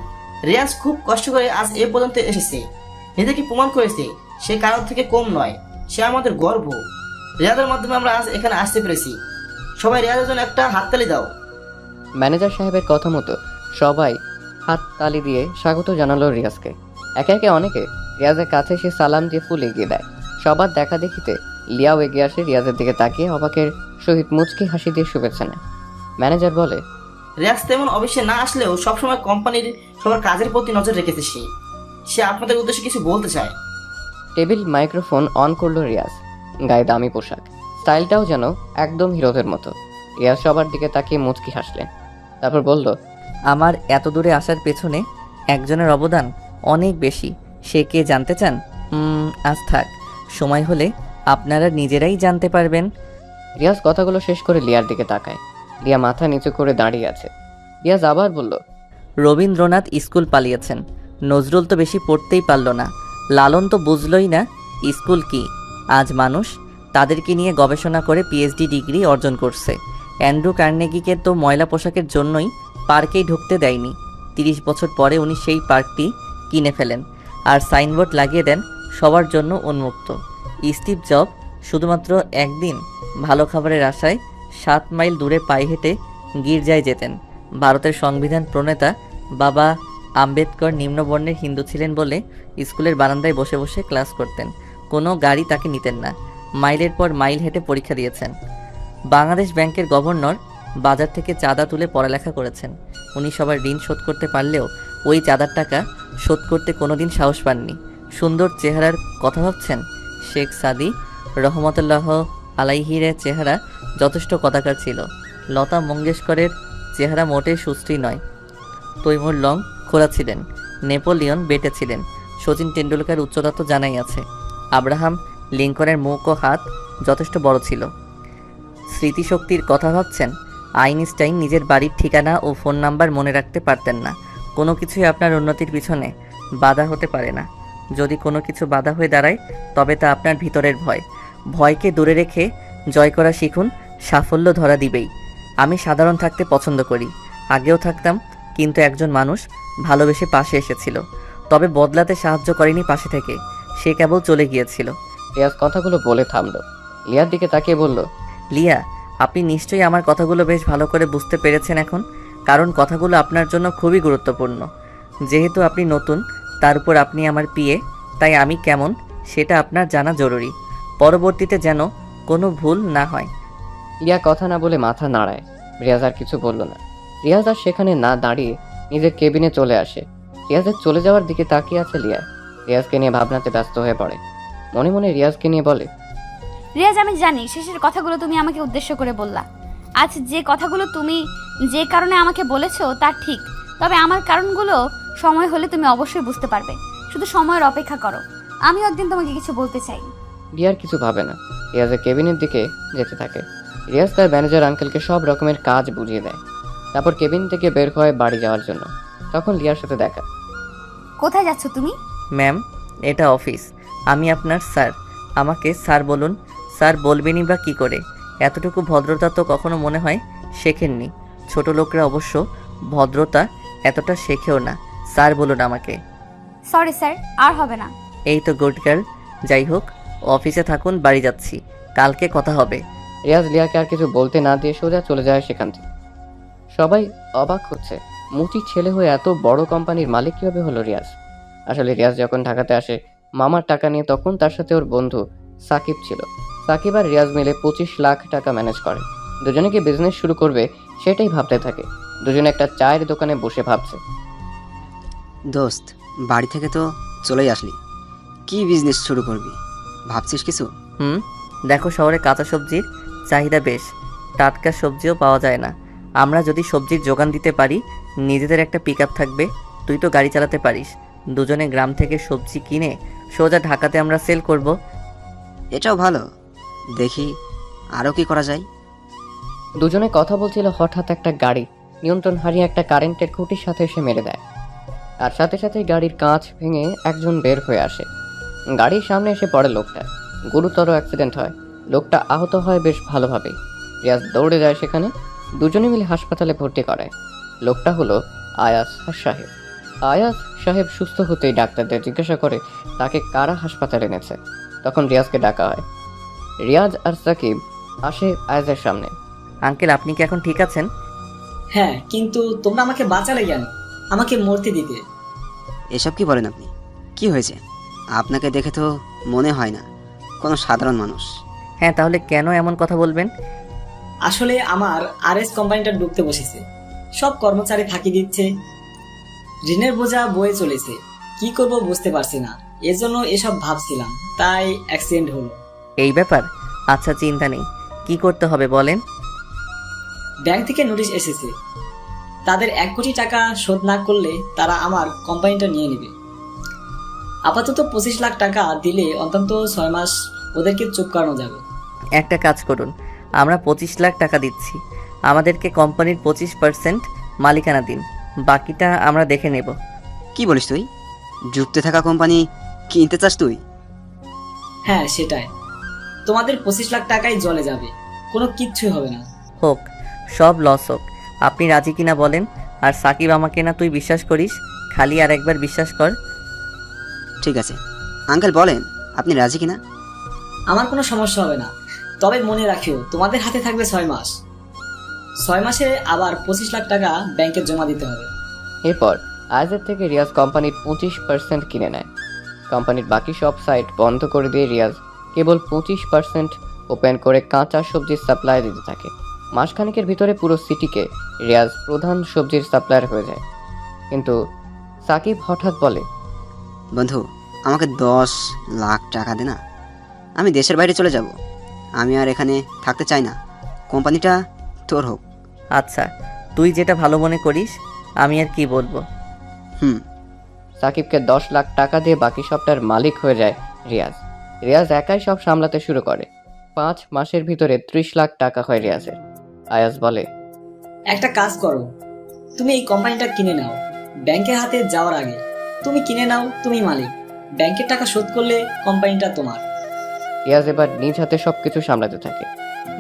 রিয়াজ খুব কষ্ট করে আজ এ পর্যন্ত এসেছে, নিজেকে প্রমাণ করেছে। সে কারণ থেকে কম নয়, সে আমাদের গর্ব। রিয়াজের মাধ্যমে আমরা আজ এখানে আসতে পেরেছি। সবাই রিয়াজের জন্য একটা হাততালি দাও। ম্যানেজার সাহেবের কথা মতো সবাই হাত তালি দিয়ে স্বাগত জানালো রিয়াজকে। একে একে অনেকে রিয়াজের কাছে এসে সালাম দিয়ে ফুল এগিয়ে দেয়। সবার দেখা দেখিতে লিয়াও এগিয়ে আসে রিয়াজের দিকে তাকিয়ে অবাকের সহিত মুচকি হাসি দিয়ে শুভেচ্ছা নেয়। ম্যানেজার বলে, রিয়াজ তেমন অফিসে না আসলেও সবসময় কোম্পানির সবার কাজের প্রতি নজর রেখেছে। সে আপনাদের উদ্দেশ্যে কিছু বলতে চায়। টেবিল মাইক্রোফোন অন করলো রিয়াজ। গায়ে দামি পোশাক, স্টাইলটাও যেন একদম হিরোদের মতো। রিয়াজ সবার দিকে তাকিয়ে মুচকি হাসলেন। তারপর বলল, আমার এত দূরে আসার পেছনে একজনের অবদান অনেক বেশি। সে কে জানতে চান? আজ থাক, সময় হলে আপনারা নিজেরাই জানতে পারবেন। রিয়াজ কথাগুলো শেষ করে লিয়ার দিকে তাকায়। লিয়া মাথা নিচু করে দাঁড়িয়ে আছে। রিয়াজ আবার বলল, রবীন্দ্রনাথ স্কুল পালিয়েছেন, নজরুল তো বেশি পড়তেই পারল না, লালন তো বুঝলই না স্কুল কি। আজ মানুষ তাদেরকে নিয়ে গবেষণা করে পিএইচডি ডিগ্রি অর্জন করছে। অ্যান্ড্রু কার্নেগিকে তো ময়লা পোশাকের জন্যই পার্কেই ঢুকতে দেয়নি। 30 বছর পরে উনি সেই পার্কটি কিনে ফেলেন আর সাইনবোর্ড লাগিয়ে দেন সবার জন্য উন্মুক্ত। স্টিভ জব শুধুমাত্র একদিন ভালো খাবারের আশায় 7 মাইল দূরে পায়ে হেঁটে গির্জায় যেতেন। ভারতের সংবিধান প্রণেতা বাবা আম্বেদকর নিম্নবর্ণের হিন্দু ছিলেন বলে স্কুলের বারান্দায় বসে বসে ক্লাস করতেন। কোনো গাড়ি তাকে নিতেন না। মাইলের পর মাইল হেঁটে পরীক্ষা দিয়েছেন। বাংলাদেশ ব্যাংকের গভর্নর বাজার থেকে চাঁদা তুলে পড়ালেখা করেছেন। উনি সবার ঋণ শোধ করতে পারলেও ওই চাঁদার টাকা শোধ করতে কোনোদিন সাহস পাননি। সুন্দর চেহারার কথা ভাবছেন? শেখ সাদি রহমতুল্লাহ আলাইহির চেহারা যথেষ্ট কদাকার ছিল। লতা মঙ্গেশকরের চেহারা মোটেই সুশ্রী নয়। তৈমুর লং খোলা ছিলেন। নেপোলিয়ন বেটে ছিলেন। সচিন টেন্ডুলকার উচ্চতা তো জানাই আছে। আব্রাহাম লিঙ্কনের মুখ ও হাত যথেষ্ট বড় ছিল। স্মৃতিশক্তির কথা ভাবছেন? আইনস্টাইন নিজের বাড়ির ঠিকানা ও ফোন নাম্বার মনে রাখতে পারতেন না। কোনো কিছুই আপনার উন্নতির পিছনে বাধা হতে পারে না। যদি কোনো কিছু বাধা হয়ে দাঁড়ায় তবে তা আপনার ভিতরের ভয়। ভয়কে দূরে রেখে জয় করা শিখুন, সাফল্য ধরা দিবেই। আমি সাধারণ থাকতে পছন্দ করি, আগেও থাকতাম, কিন্তু একজন মানুষ ভালোবেসে পাশে এসেছিল, তবে বদলাতে সাহায্য করেনি পাশে থেকে, সে কেবল চলে গিয়েছিল। রিয়াজ কথাগুলো বলে থামলো। লিয়ার দিকে তাকিয়ে বলল, লিয়া, আপনি নিশ্চয়ই আমার কথাগুলো বেশ ভালো করে বুঝতে পেরেছেন এখন, কারণ কথাগুলো আপনার জন্য খুবই গুরুত্বপূর্ণ। যেহেতু আপনি নতুন, তার উপর আপনি আমার পিএ, তাই আমি কেমন সেটা আপনার জানা জরুরি, পরবর্তীতে যেন কোনো ভুল না হয়। লিয়া কথা না বলে মাথা নাড়ায়। রিয়াজ আর কিছু বলল না। রিয়াজ আর সেখানে না দাঁড়িয়ে নিজের কেবিনে চলে আসে। রিয়াজের চলে যাওয়ার দিকে তাকিয়ে আছে লিয়া। রিয়াজকে নিয়ে ভাবনাতে ব্যস্ত হয়ে পড়ে। মনে মনে রিয়াজকে নিয়ে বলে, রিয়াজ, আমি জানি শেষের কথাগুলো তুমি আমাকে উদ্দেশ্য করে বললা। আজ যে কথাগুলো তুমি যে কারণে আমাকে বলেছো তা ঠিক, তবে আমার কারণগুলো সময় হলে তুমি অবশ্যই বুঝতে পারবে। শুধু সময়ের অপেক্ষা করো। আমিও একদিন তোমাকে কিছু বলতে চাই। রিয়ার কিছু ভাবে না। রিয়াজের কেবিনের দিকে যেতে থাকে। রিয়াজ তার ম্যানেজার আঙ্কেলকে সব রকমের কাজ বুঝিয়ে দেয়। তারপর কেবিন থেকে বের হয় বাড়ি যাওয়ার জন্য। তখন লিয়ার সাথে দেখা। কোথায় যাচ্ছ তুমি? ম্যাম, এটা অফিস, আমি আপনার স্যার, আমাকে স্যার বলুন। স্যার বলবেনই বা কী করে? এতটুকু ভদ্রতা তো কখনো মনে হয় শেখেননি। ছোট লোকরা অবশ্য ভদ্রতা এতটা শেখেও না। স্যার বলুন আমাকে। সরি স্যার, আর হবে না। এই তো গুড গার্ল। যাই হোক, অফিসে থাকুন, বাড়ি যাচ্ছি, কালকে কথা হবে। রিয়াজ লিয়াকে আর কিছু বলতে না দিয়ে সোজা চলে যায় সেখান থেকে। সবাই অবাক হচ্ছে, মুচি ছেলে হয়ে এত বড় কোম্পানির মালিক কীভাবে হলো রিয়াজ। আসলে রিয়াজ যখন ঢাকাতে আসে মামার টাকা নিয়ে, তখন তার সাথে ওর বন্ধু সাকিব ছিল। সাকিব আর রিয়াজ মিলে 25 লাখ টাকা ম্যানেজ করে। দুজনে কি বিজনেস শুরু করবে সেটাই ভাবতে থাকে। দুজনে একটা চায়ের দোকানে বসে ভাবছে। দোস্ত, বাড়ি থেকে তো চলেই আসলি, কি বিজনেস শুরু করবি ভাবছিস কিছু? দেখো, শহরে কাঁচা সবজির চাহিদা বেশ, টাটকা সবজিও পাওয়া যায় না। আমরা যদি সবজির যোগান দিতে পারি, নিজেদের একটা পিক আপ থাকবে, তুই তো গাড়ি চালাতে পারিস, দুজনে গ্রাম থেকে সবজি কিনে সোজা ঢাকাতে আমরা সেল করব। এটাও ভালো, দেখি আরও কি করা যায়। দুজনে কথা বলছিল, হঠাৎ একটা গাড়ি নিয়ন্ত্রণ হারিয়ে একটা কারেন্টের খুঁটির সাথে এসে মেরে দেয়। আর সাথে সাথে গাড়ির কাঁচ ভেঙে একজন বের হয়ে আসে। গাড়ির সামনে এসে পড়ে লোকটা। গুরুতর অ্যাক্সিডেন্ট হয়, লোকটা আহত হয় বেশ ভালোভাবেই। রিয়াজ দৌড়ে যায় সেখানে, দুজনে মিলে হাসপাতালে ভর্তি করায়। লোকটা হলো আয়াস সাহেব। আয়াস সাহেব সুস্থ হতেই ডাক্তারদের জিজ্ঞাসা করে তাকে কারা হাসপাতালে এনেছে। তখন রিয়াজকে ডাকা হয়। রিয়াজ আর সাকিব আসে আয়াজের সামনে। আঙ্কেল, আপনি কি এখন ঠিক আছেন? হ্যাঁ, কিন্তু তোমরা আমাকে বাঁচালে কেন? আমাকে মরতে দিতে। এসব কি বলেন আপনি? কি হয়েছে? আপনাকে দেখে তো মনে হয় না কোনো সাধারণ মানুষ। হ্যাঁ, তাহলে কেন এমন কথা বলবেন? আসলে আমার আরএস কোম্পানিটা ডুবতে বসেছে, সব কর্মচারী ফাঁকি দিচ্ছে, ঋণের বোঝা বয়ে চলেছে, কি করব বুঝতে পারছি না, এজন্য এসব ভাবছিলাম, তাই অ্যাক্সিডেন্ট হলো। এই ব্যাপার? আচ্ছা, চিন্তা নেই, কি করতে হবে বলেন। ব্যাংক থেকে নোটিশ এসেছে, তাদের 1 কোটি টাকা শোধ না করলে তারা আমার কোম্পানিটা নিয়ে নেবে। আপাতত 25 লাখ টাকা দিলে অন্তত 6 মাস ওদেরকে চুপ করানো যাবে। একটা কাজ করুন, আমরা 25 লাখ টাকা দিচ্ছি, আমাদেরকে কোম্পানির 25% মালিকানা দিন, বাকিটা আমরা দেখে নেব। কি বলিস তুই? যুক্তে থাকা কোম্পানি কিনতে চাস তুই? হ্যাঁ, সেটাই। তোমাদের 25 লাখ টাকাই জলে যাবে, কোনো কিচ্ছুই হবে না। হোক, সব লস হোক, আপনি রাজি কিনা বলেন। আর সাকিব, আমাকে না তুই বিশ্বাস করিস, খালি আর একবার বিশ্বাস কর। ঠিক আছে আঙ্কেল, বলেন আপনি রাজি কিনা। আমার কোনো সমস্যা হবে না, তবে মনে রাখিও তোমাদের হাতে থাকবে 6 মাস। 6 মাসে আবার 25 লাখ টাকা ব্যাংকে জমা দিতে হবে। এরপর আয়াজের থেকে রিয়াজ কোম্পানির 25% কিনে নেয়। কোম্পানির বাকি সব সাইট বন্ধ করে দিয়ে রিয়াজ কেবল 25% ওপেন করে কাঁচা সবজির সাপ্লাই দিতে থাকে। মাসখানেকের ভিতরে পুরো সিটিকে রিয়াজ প্রধান সবজির সাপ্লায়ার হয়ে যায়। কিন্তু সাকিব হঠাৎ বলে, বন্ধু, আমাকে 10 লাখ টাকা দে না, আমি দেশের বাইরে চলে যাব। আমি আর এখানে থাকতে চাই না, কোম্পানিটা তোর হোক। আচ্ছা, তুই যেটা ভালো মনে করিস, আমি আর কি বলবো। সাকিবকে 10 লাখ টাকা দিয়ে বাকি সবটার মালিক হয়ে যায় রিয়াজ। রিয়াজ একাই সব সামলাতে শুরু করে। 5 মাসের ভিতরে 30 লাখ টাকা হয় রিয়াজের। আয়াজ বলে, একটা কাজ করো, তুমি এই কোম্পানিটা কিনে নাও, ব্যাংকের হাতে যাওয়ার আগে তুমি কিনে নাও, তুমি মালিক, ব্যাংকের টাকা শোধ করলে কোম্পানিটা তোমার। রিয়াজ এবার নিজ হাতে সবকিছু সামলাতে থাকে।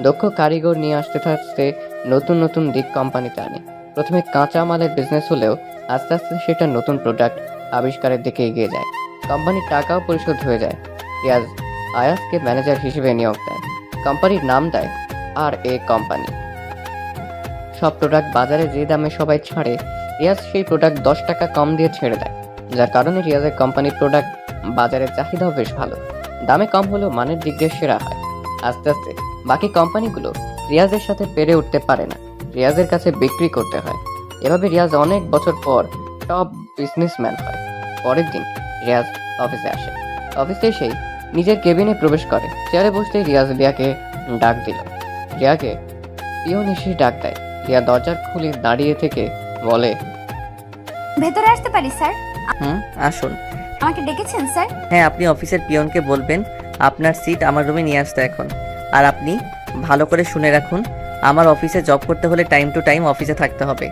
দক্ষ কারিগর নিয়ে আসতে থাকতে নতুন নতুন দিক কোম্পানিতে আনে। প্রথমে কাঁচা মালের বিজনেস হলেও আস্তে আস্তে সেটা নতুন প্রোডাক্ট আবিষ্কারের দিকে এগিয়ে যায়। কোম্পানির টাকাও পরিশোধ হয়ে যায়। রিয়াজ আয়াজকে ম্যানেজার হিসেবে নিয়োগ দেয়। কোম্পানির নাম দেয় RA কোম্পানি। সব প্রোডাক্ট বাজারে যে দামে সবাই ছাড়ে, রিয়াজ সেই প্রোডাক্ট 10 টাকা কম দিয়ে ছেড়ে দেয়, যার কারণে রিয়াজের কোম্পানির প্রোডাক্ট বাজারে চাহিদাও বেশ ভালো। দামে কম হলেও মানের দিক দিয়ে সেরা হয়। আস্তে আস্তে বাকি কোম্পানিগুলো রিয়াজের সাথে পেরে উঠতে পারে না, রিয়াজের কাছে বিক্রি করতে হয়। এভাবে রিয়াজ অনেক বছর পর টপ বিজনেসম্যান হয়। পরের দিন রিয়াজ অফিসে আসে। অফিসে এসেই নিজের কেবিনে প্রবেশ করে। চেয়ারে বসতেই রিয়াজ রিয়াকে ডাক দিল। রিয়াকে পিয়ন এসে ডাক দেয়। রিয়া দরজা খুলে দাঁড়িয়ে থেকে বলে, ভেতরে আসতে পারি স্যার? আসুন। আমাকে ডেকেছেন স্যার? হ্যাঁ, আপনি অফিসের পিয়নকে বলবেন আপনার সিট আমার রুমে নিয়ে আসতে এখন। আর আপনি ভালো করে শুনে রাখুন, আমার অফিসে জব করতে হলে টাইম টু টাইম অফিসে থাকতে হবে।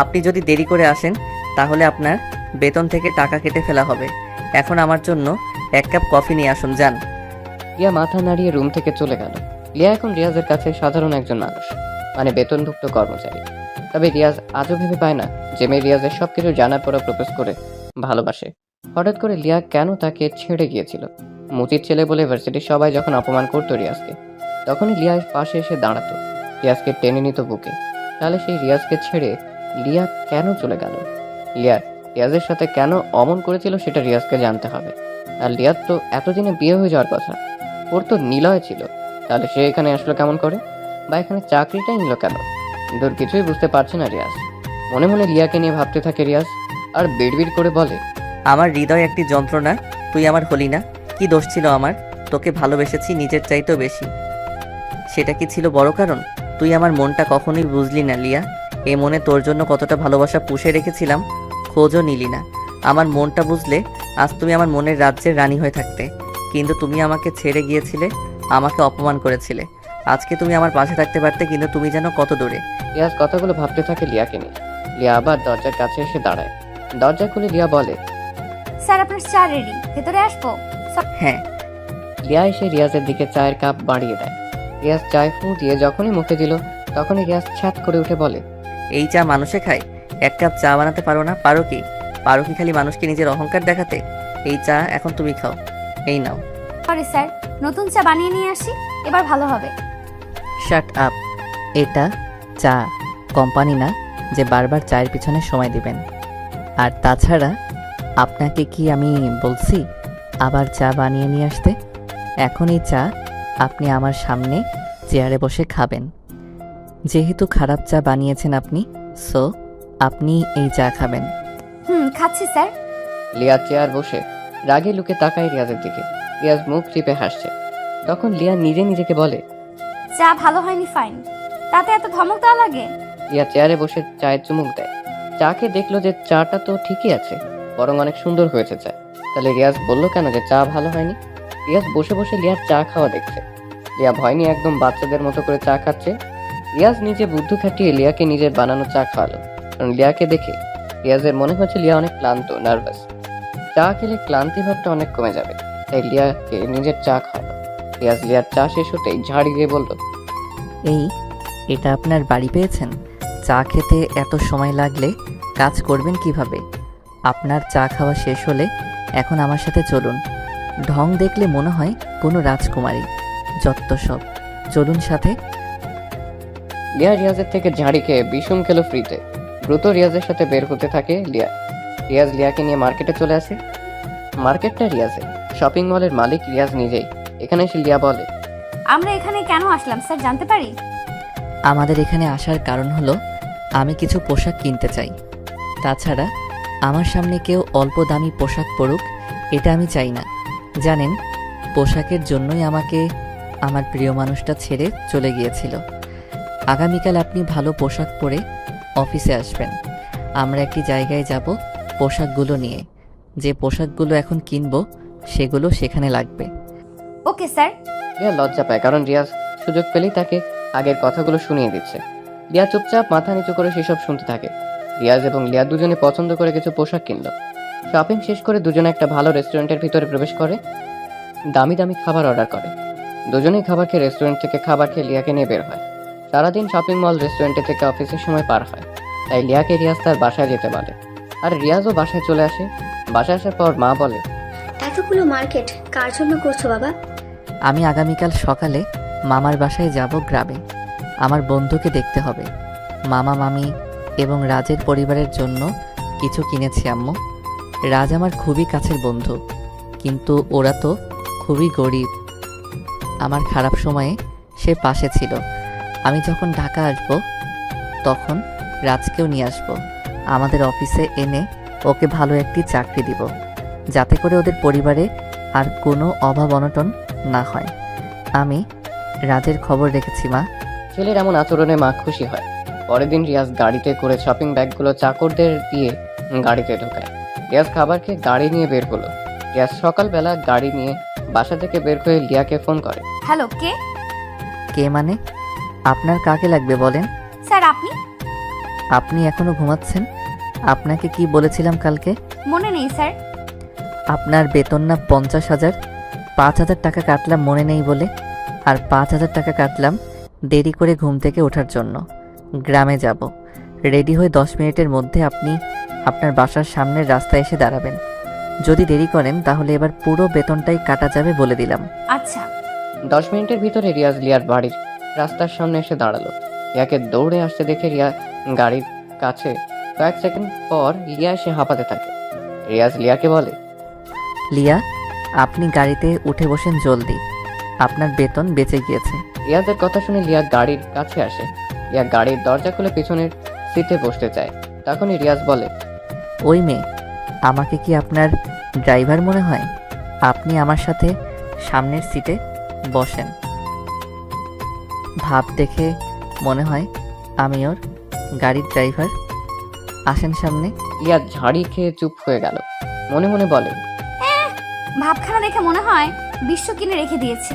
আপনি যদি দেরি করে আসেন তাহলে আপনার বেতন থেকে টাকা কেটে ফেলা হবে। এখন আমার জন্য 1 কাপ কফি নিয়ে আসুন, যান। রিয়া মাথা নাড়িয়ে রুম থেকে চলে গেল। লিয়া এখন রিয়াজের কাছে সাধারণ একজন মানুষ, মানে বেতনভুক্ত কর্মচারী। তবে রিয়াজ আজও ভেবে পায় না যে মেয়ে রিয়াজের সবকিছু জানার পরও প্রপোজ করে ভালোবাসে। হঠাৎ করে লিয়া কেন তাকে ছেড়ে গিয়েছিল? মুচির ছেলে বলে ভার্সিটির সবাই যখন অপমান করতো রিয়াজকে, তখনই লিয়ার পাশে এসে দাঁড়াতো, রিয়াজকে টেনে নিত বুকে। তাহলে সেই রিয়াজকে ছেড়ে লিয়া কেন চলে গেল? রিয়াজের সাথে কেন অমন করেছিল সেটা রিয়াজকে জানতে হবে। আর লিয়ার তো এতদিনে বিয়ে হয়ে যাওয়ার কথা, ওর তো নিলয় ছিল, তাহলে সে এখানে আসলো কেমন করে? বা এখানে চাকরিটাই নিল কেন? দূর কিছুই বুঝতে পারছে না রিয়াজ। মনে মনে লিয়াকে নিয়ে ভাবতে থাকে রিয়াজ, আর বিড়বিড় করে বলে, আমার হৃদয় একটি যন্ত্রণা, তুই আমার হলি না। কি দোষ ছিল আমার? তোকে ভালোবেসেছি নিজের চাইতেও বেশি। সেটা কি ছিল বড় কারণ? তুই আমার মনটা কখনোই বুঝলি না লিয়া। এ মনে তোর জন্য কতটা ভালোবাসা পুষে রেখেছিলাম, খোঁজও নিলি না। আমার মনটা বুঝলে আজ তুমি আমার মনের রাজ্যের রানী হয়ে থাকতে, কিন্তু তুমি আমাকে ছেড়ে গিয়েছিলে, আমাকে অপমান করেছিলে। আজকে তুমি আমার পাশে থাকতে পারতে, কিন্তু তুমি যেন কত দূরে। রিয়াজ কথাগুলো ভাবতে থাকে লিয়াকে নিয়ে। লিয়া আবার দরজার কাছে এসে দাঁড়ায়। দরজা খুলে লিয়া বলে, স্যার আপনার চা রেডি, ভেতরে আসবো? হ্যাঁ। লিয়া এসে রিয়াজের দিকে চায়ের কাপ বাড়িয়ে দেয়। রিয়াজ চায় ফু দিয়ে যখনই মুখে দিল, তখনই রিয়াজ ছ্যাত করে উঠে বলে, এই চা মানুষে খায়? এক কাপ চা বানাতে পারো না? পারো কি খালি মানুষকে নিজের অহংকার দেখাতে? এই চা এখন তুমি খাও, এই নাও। সরি স্যার, নতুন চা বানিয়ে নিয়ে আসি, এবার ভালো হবে। Shut up. এটা চা কোম্পানি না যে বারবার চায়ের পিছনে সময় দিবেন। আর তাছাড়া আপনাকে কি আমি বলছি আবার চা বানিয়ে নিয়ে আসতে? এখন এই চা আপনি আমার সামনে চেয়ারে বসে খাবেন। যেহেতু খারাপ চা বানিয়েছেন আপনি, সো আপনি এই চা খাবেন। খাচ্ছি স্যার। লিয়া চেয়ার বসে রাগে লুকে তাকায় রিয়াজের দিকে। রিয়াজ মুখ টিপে হাসছে। তখন লিয়া নিজেকে বলে, চা ভালো হয়নি ফাইন, তাতে এত ধমক দেওয়া লাগে? রিয়া চেয়ারে বসে চায়ের চুমুক দেয়। চাকে দেখলো যে চাটা তো ঠিকই আছে, বরং অনেক সুন্দর হয়েছে চা। তাহলে রিয়াজ বললো কেন যে চা ভালো হয়নি? রিয়াজ বসে বসে লিয়ার চা খাওয়া দেখছে। লিয়া ভয় নিয়ে একদম বাচ্চাদের মতো করে চা খাচ্ছে। রিয়াজ নিজে বুদ্ধি খাটিয়ে লিয়াকে নিজের বানানো চা খাওয়ালো। কারণ লিয়াকে দেখে রিয়াজের মনে হচ্ছে লিয়া অনেক ক্লান্ত, নার্ভাস। চা খেলে ক্লান্তি ভাবটা অনেক কমে যাবে, তাই লিয়াকে নিজের চা খাওয়ালো। রিয়াজ লিয়ার চা শেষ হতেই ঝাড়ি দিয়ে বলল, এটা আপনার বাড়ি পেয়েছেন? চা খেতে এত সময় লাগলে কাজ করবেন কিভাবে? আপনার চা খাওয়া শেষ হলে এখন আমার সাথে চলুন। ঢং দেখলে মনে হয় কোনো রাজকুমারী, যত সব। চলুন সাথে। লিয়া রিয়াজের থেকে ঝাড়ি খেয়ে বিষম খেলো ফ্রিতে। দ্রুত রিয়াজের সাথে বের হতে থাকে লিয়া। রিয়াজ লিয়াকে নিয়ে মার্কেটে চলে আসে। মার্কেটটা রিয়াজের, শপিং মলের মালিক রিয়াজ নিজেই। এখানে এসে লিয়া বলে, আমরা এখানে কেন আসলাম স্যার, জানতে পারি? আমাদের এখানে আসার কারণ হলো আমি কিছু পোশাক কিনতে চাই। তাছাড়া আমার সামনে কেউ অল্প দামি পোশাক পরুক, এটা আমি চাই না। জানেন, পোশাকের জন্যই আমাকে আমার প্রিয় মানুষটা ছেড়ে চলে গিয়েছিল। আগামীকাল আপনি ভালো পোশাক পরে অফিসে আসবেন। আমরা একটি জায়গায় যাব পোশাকগুলো নিয়ে। যে পোশাকগুলো এখন কিনবো সেগুলো সেখানে লাগবে। Okay sir. লিয়া লজ্জা পায়, কারণ রিয়াজ সুযোগ পেলেই তাকে আগের কথাগুলো শুনিয়ে দিচ্ছে। লিয়া চুপচাপ মাথা নিচু করে সেসব শুনতে থাকে। রিয়াজ এবং লিয়া দুজনে পছন্দ করে কিছু পোশাক কিনলো। শপিং শেষ করে দুজনে একটা ভালো রেস্টুরেন্টের ভিতরে প্রবেশ করে, দামি দামি খাবার অর্ডার করে। দুজনেই খাবার খেয়ে রেস্টুরেন্ট থেকে খাবার খেয়ে লিয়াকে নিয়ে বের হয়। সারাদিন শপিং মল রেস্টুরেন্টে থেকে অফিসের সময় পার হয়, তাই লিয়াকে রিয়াজ তার বাসায় যেতে বলে। আর রিয়াজও বাসায় চলে আসে। বাসায় আসার পর মা বলে, এতগুলো মার্কেট কার জন্য করছো বাবা? আমি আগামীকাল সকালে মামার বাসায় যাব গ্রামে। আমার বন্ধুকে দেখতে হবে। মামা মামি এবং রাজের পরিবারের জন্য কিছু কিনেছি আম্মু। রাজ আমার খুবই কাছের বন্ধু, কিন্তু ওরা তো খুবই গরিব। আমার খারাপ সময়ে সে পাশে ছিল। আমি যখন ঢাকা আসব তখন রাজকেও নিয়ে আসব। আমাদের অফিসে এনে ওকে ভালো একটি চাকরি দিব, যাতে করে ওদের পরিবারে আর কোনো অভাব অনটন না হয়। আমি রাজের খবর রেখেছি মা। ছেলের এমন আচরণে মা খুশি হয়। পরের দিন রিয়াজ গাড়িতে করে শপিং ব্যাগগুলো চাকরদের দিয়ে গাড়িতে ঢোকায়। রিয়াজ খাবার খেয়ে গাড়ি নিয়ে বের হলো। রিয়াজ সকালবেলা গাড়ি নিয়ে বাসা থেকে বের হয়ে লিয়াকে ফোন করে। হ্যালো, কে? কে মানে? আপনার কাকে লাগবে বলেন? স্যার আপনি? আপনি এখনো ঘুমাচ্ছেন? আপনাকে কি বলেছিলাম কালকে? মনে নেই স্যার। আপনার বেতন না 50,000? 5,000 টাকা কাটলাম মনে নেই বলে, আর 5,000 টাকা কাটলাম দেরি করে ঘুম থেকে ওঠার জন্য। গ্রামে যাব, রেডি হয়ে 10 মিনিটের মধ্যে আপনি আপনার বাসার সামনের রাস্তায় এসে দাঁড়াবেন। যদি দেরি করেন তাহলে এবার পুরো বেতনটাই কাটা যাবে বলে দিলাম। আচ্ছা। 10 মিনিটের ভিতরে রিয়াজ লিয়ার বাড়ির রাস্তার সামনে এসে দাঁড়ালো। লিয়াকে দৌড়ে আসতে দেখে রিয়া গাড়ির কাছে কয়েক সেকেন্ড পর লিয়া এসে হাঁপাতে থাকে। রিয়াজ লিয়াকে বলে, লিয়া, আপনি গাড়িতে উঠে বসেন জলদি, আপনার বেতন বেঁচে গিয়েছে। রিয়াজের কথা শুনে লিয়া গাড়ির কাছে আসে। লিয়া গাড়ির দরজা খুলে পিছনের সিটে বসতে চায়। তখনই রিয়াজ বলে, ওই মেয়ে, আমাকে কি আপনার ড্রাইভার মনে হয়? আপনি আমার সাথে সামনের সিটে বসেন। ভাব দেখে মনে হয় আমি ওর গাড়ির ড্রাইভার। আসেন সামনে। লিয়া ঝাড়ি খেয়ে চুপ হয়ে গেল। মনে মনে বলে, ভাবখানা দেখে মনে হয় বিশ্ব কিনে রেখে দিয়েছে।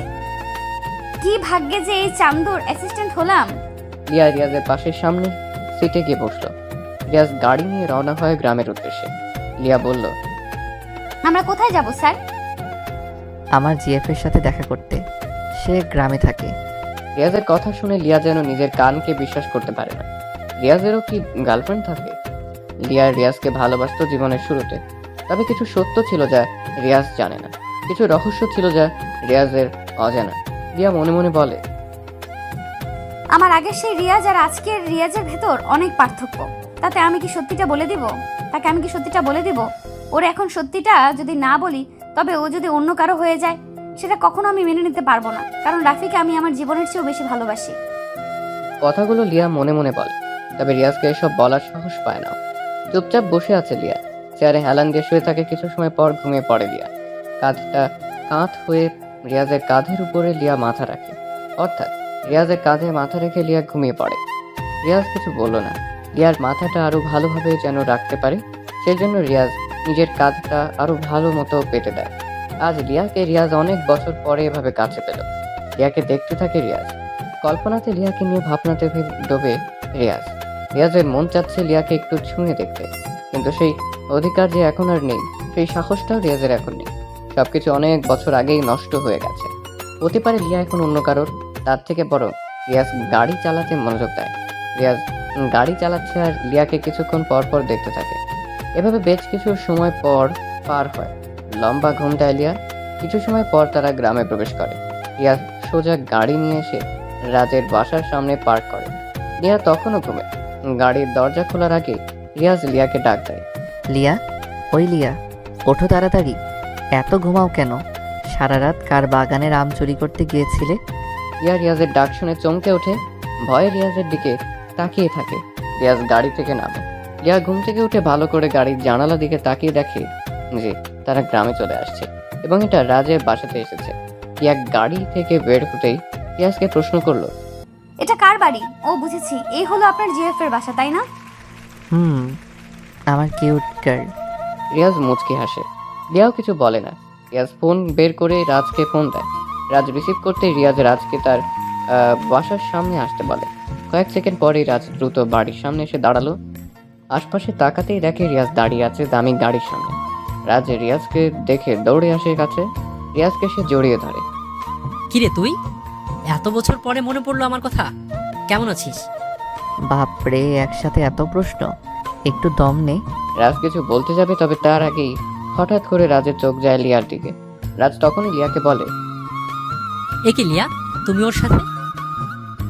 কি ভাগ্যে যে এই চান্দুর অ্যাসিস্ট্যান্ট হলাম। লিয়া রিয়াজের পাশের সামনে সিটে গিয়ে বসলো। রিয়াজ গাড়ি নিয়ে রওনা হয় গ্রামের উদ্দেশ্যে। লিয়া বলল, আমরা কোথায় যাব স্যার? আমার জিএফের সাথে দেখা করতে, সে গ্রামে থাকে। রিয়াজের কথা শুনে লিয়া যেন নিজের কানকে বিশ্বাস করতে পারে না। রিয়াজেরও কি গার্লফ্রেন্ড থাকে? লিয়া রিয়াজকে ভালোবাসতো জীবনের শুরুতে, তবে কিছু সত্য ছিল যা রিয়াজ জানে না, কিছু রহস্য ছিল যা রিয়াজের অজানা। লিয়া মনে মনে বলে, আমার আগের সেই রিয়াজ আর আজকের রিয়াজের ভেতর অনেক পার্থক্য। তাতে আমি কি সত্যিটা বলে দিব? তাকে আমি কি সত্যিটা বলে দিব? ওর এখন সত্যিটা যদি না বলি, তবে ও যদি অন্য কারো হয়ে যায়, সেটা কখনো আমি মেনে নিতে পারবো না। কারণ রাফিকে আমি আমার জীবনের চেয়েও বেশি ভালোবাসি। কথাগুলো লিয়া মনে মনে বলে, তবে রিয়াজকে এসব বলার সাহস পায় না। চুপচাপ বসে আছে লিয়া। চেয়ারে হেলান দিয়ে শুয়ে থাকে। কিছু সময় পর ঘুমিয়ে পড়ে লিয়া। কাঁধটা কাঁধ হয়ে রিয়াজের কাঁধের উপরে লিয়া মাথা রাখে, অর্থাৎ রিয়াজের কাঁধে মাথা রেখে লিয়া ঘুমিয়ে পড়ে। রিয়াজ কিছু বলল না। লিয়ার মাথাটা আরো ভালোভাবে যেন রাখতে পারে, সেজন্য রিয়াজ নিজের কাঁধটা আরো ভালো মতো পেতে দেয়। আজ লিয়াকে রিয়াজ অনেক বছর পরে এভাবে কাছে পেল। লিয়াকে দেখতে থাকে রিয়াজ। কল্পনাতে লিয়াকে নিয়ে ভাবনাতে ডোবে রিয়াজ। রিয়াজের মন চাচ্ছে লিয়াকে একটু ছুঁয়ে দেখতে, কিন্তু সেই অধিকার যে এখন আর নেই, সেই সাহসটাও রিয়াজের এখন নেই। সবকিছু অনেক বছর আগেই নষ্ট হয়ে গেছে। হতে পারে লিয়া এখন অন্য কারোর। তার থেকে বড় রিয়াজ গাড়ি চালাতে মনোযোগ দেয়। রিয়াজ গাড়ি চালাচ্ছে আর লিয়াকে কিছুক্ষণ পর পর দেখতে থাকে। এভাবে বেশ কিছু সময় পর পার হয়। লম্বা ঘুম দেয় লিয়া। কিছু সময় পর তারা গ্রামে প্রবেশ করে। রিয়াজ সোজা গাড়ি নিয়ে এসে রাজের বাসার সামনে পার্ক করে। লিয়া তখনও ঘুমে। গাড়ির দরজা খোলার আগে রিয়াজ লিয়াকে ডাক দেয়, লিয়া, ওই লিয়া, ওঠো তাড়াতাড়ি। এত ঘুমাও কেন? সারা রাত কার বাগানের আম চুরি করতে গিয়েছিলে? লিয়া রিয়াজের ডাক শুনে চমকে ওঠে। ভয়ে রিয়াজের দিকে তাকিয়ে থাকে। রিয়াজ গাড়ি থেকে নামে। লিয়া ঘুম থেকে উঠে ভালো করে গাড়ির জানালা দিকে তাকিয়ে দেখে যে তারা গ্রামে চলে আসছে এবং এটা রাজের বাসাতে এসেছে। লিয়া গাড়ি থেকে বের হতেই রিয়াজকে প্রশ্ন করলো, এটা কার বাড়ি? ও, বুঝেছি, এই হলো আপনার জিএফ এর বাসা, তাই না? আমার কিউট গার্ল। রিয়াজ মুচকি হাসে। লিয়াও কিছু বলে না। রিয়াজ ফোন বের করে রাজকে ফোন দেয়। রাজ রিসিভ করতে রিয়াজ রাজকে তার বাসার সামনে আসতে বলে। কয়েক সেকেন্ড পরেই রাজ দ্রুত বাড়ির সামনে এসে দাঁড়ালো। আশপাশে তাকাতেই দেখে রিয়াজ দাঁড়িয়ে আছে দামি গাড়ির সামনে। রাজ রিয়াজকে দেখে দৌড়ে আসে কাছে। রিয়াজকে সে জড়িয়ে ধরে। কিরে তুই? এত বছর পরে মনে পড়লো আমার কথা। কেমন আছিস? বাপরে, একসাথে এত প্রশ্ন, একটু দম নে। রাজ কিছু বলতে যাবে, তবে তার আগেই হঠাৎ করে রাজের চোখ যায় লিয়ার দিকে। রাজ তখনই লিয়াকে বলে, এ কি লিয়া, তুমি ওর সাথে?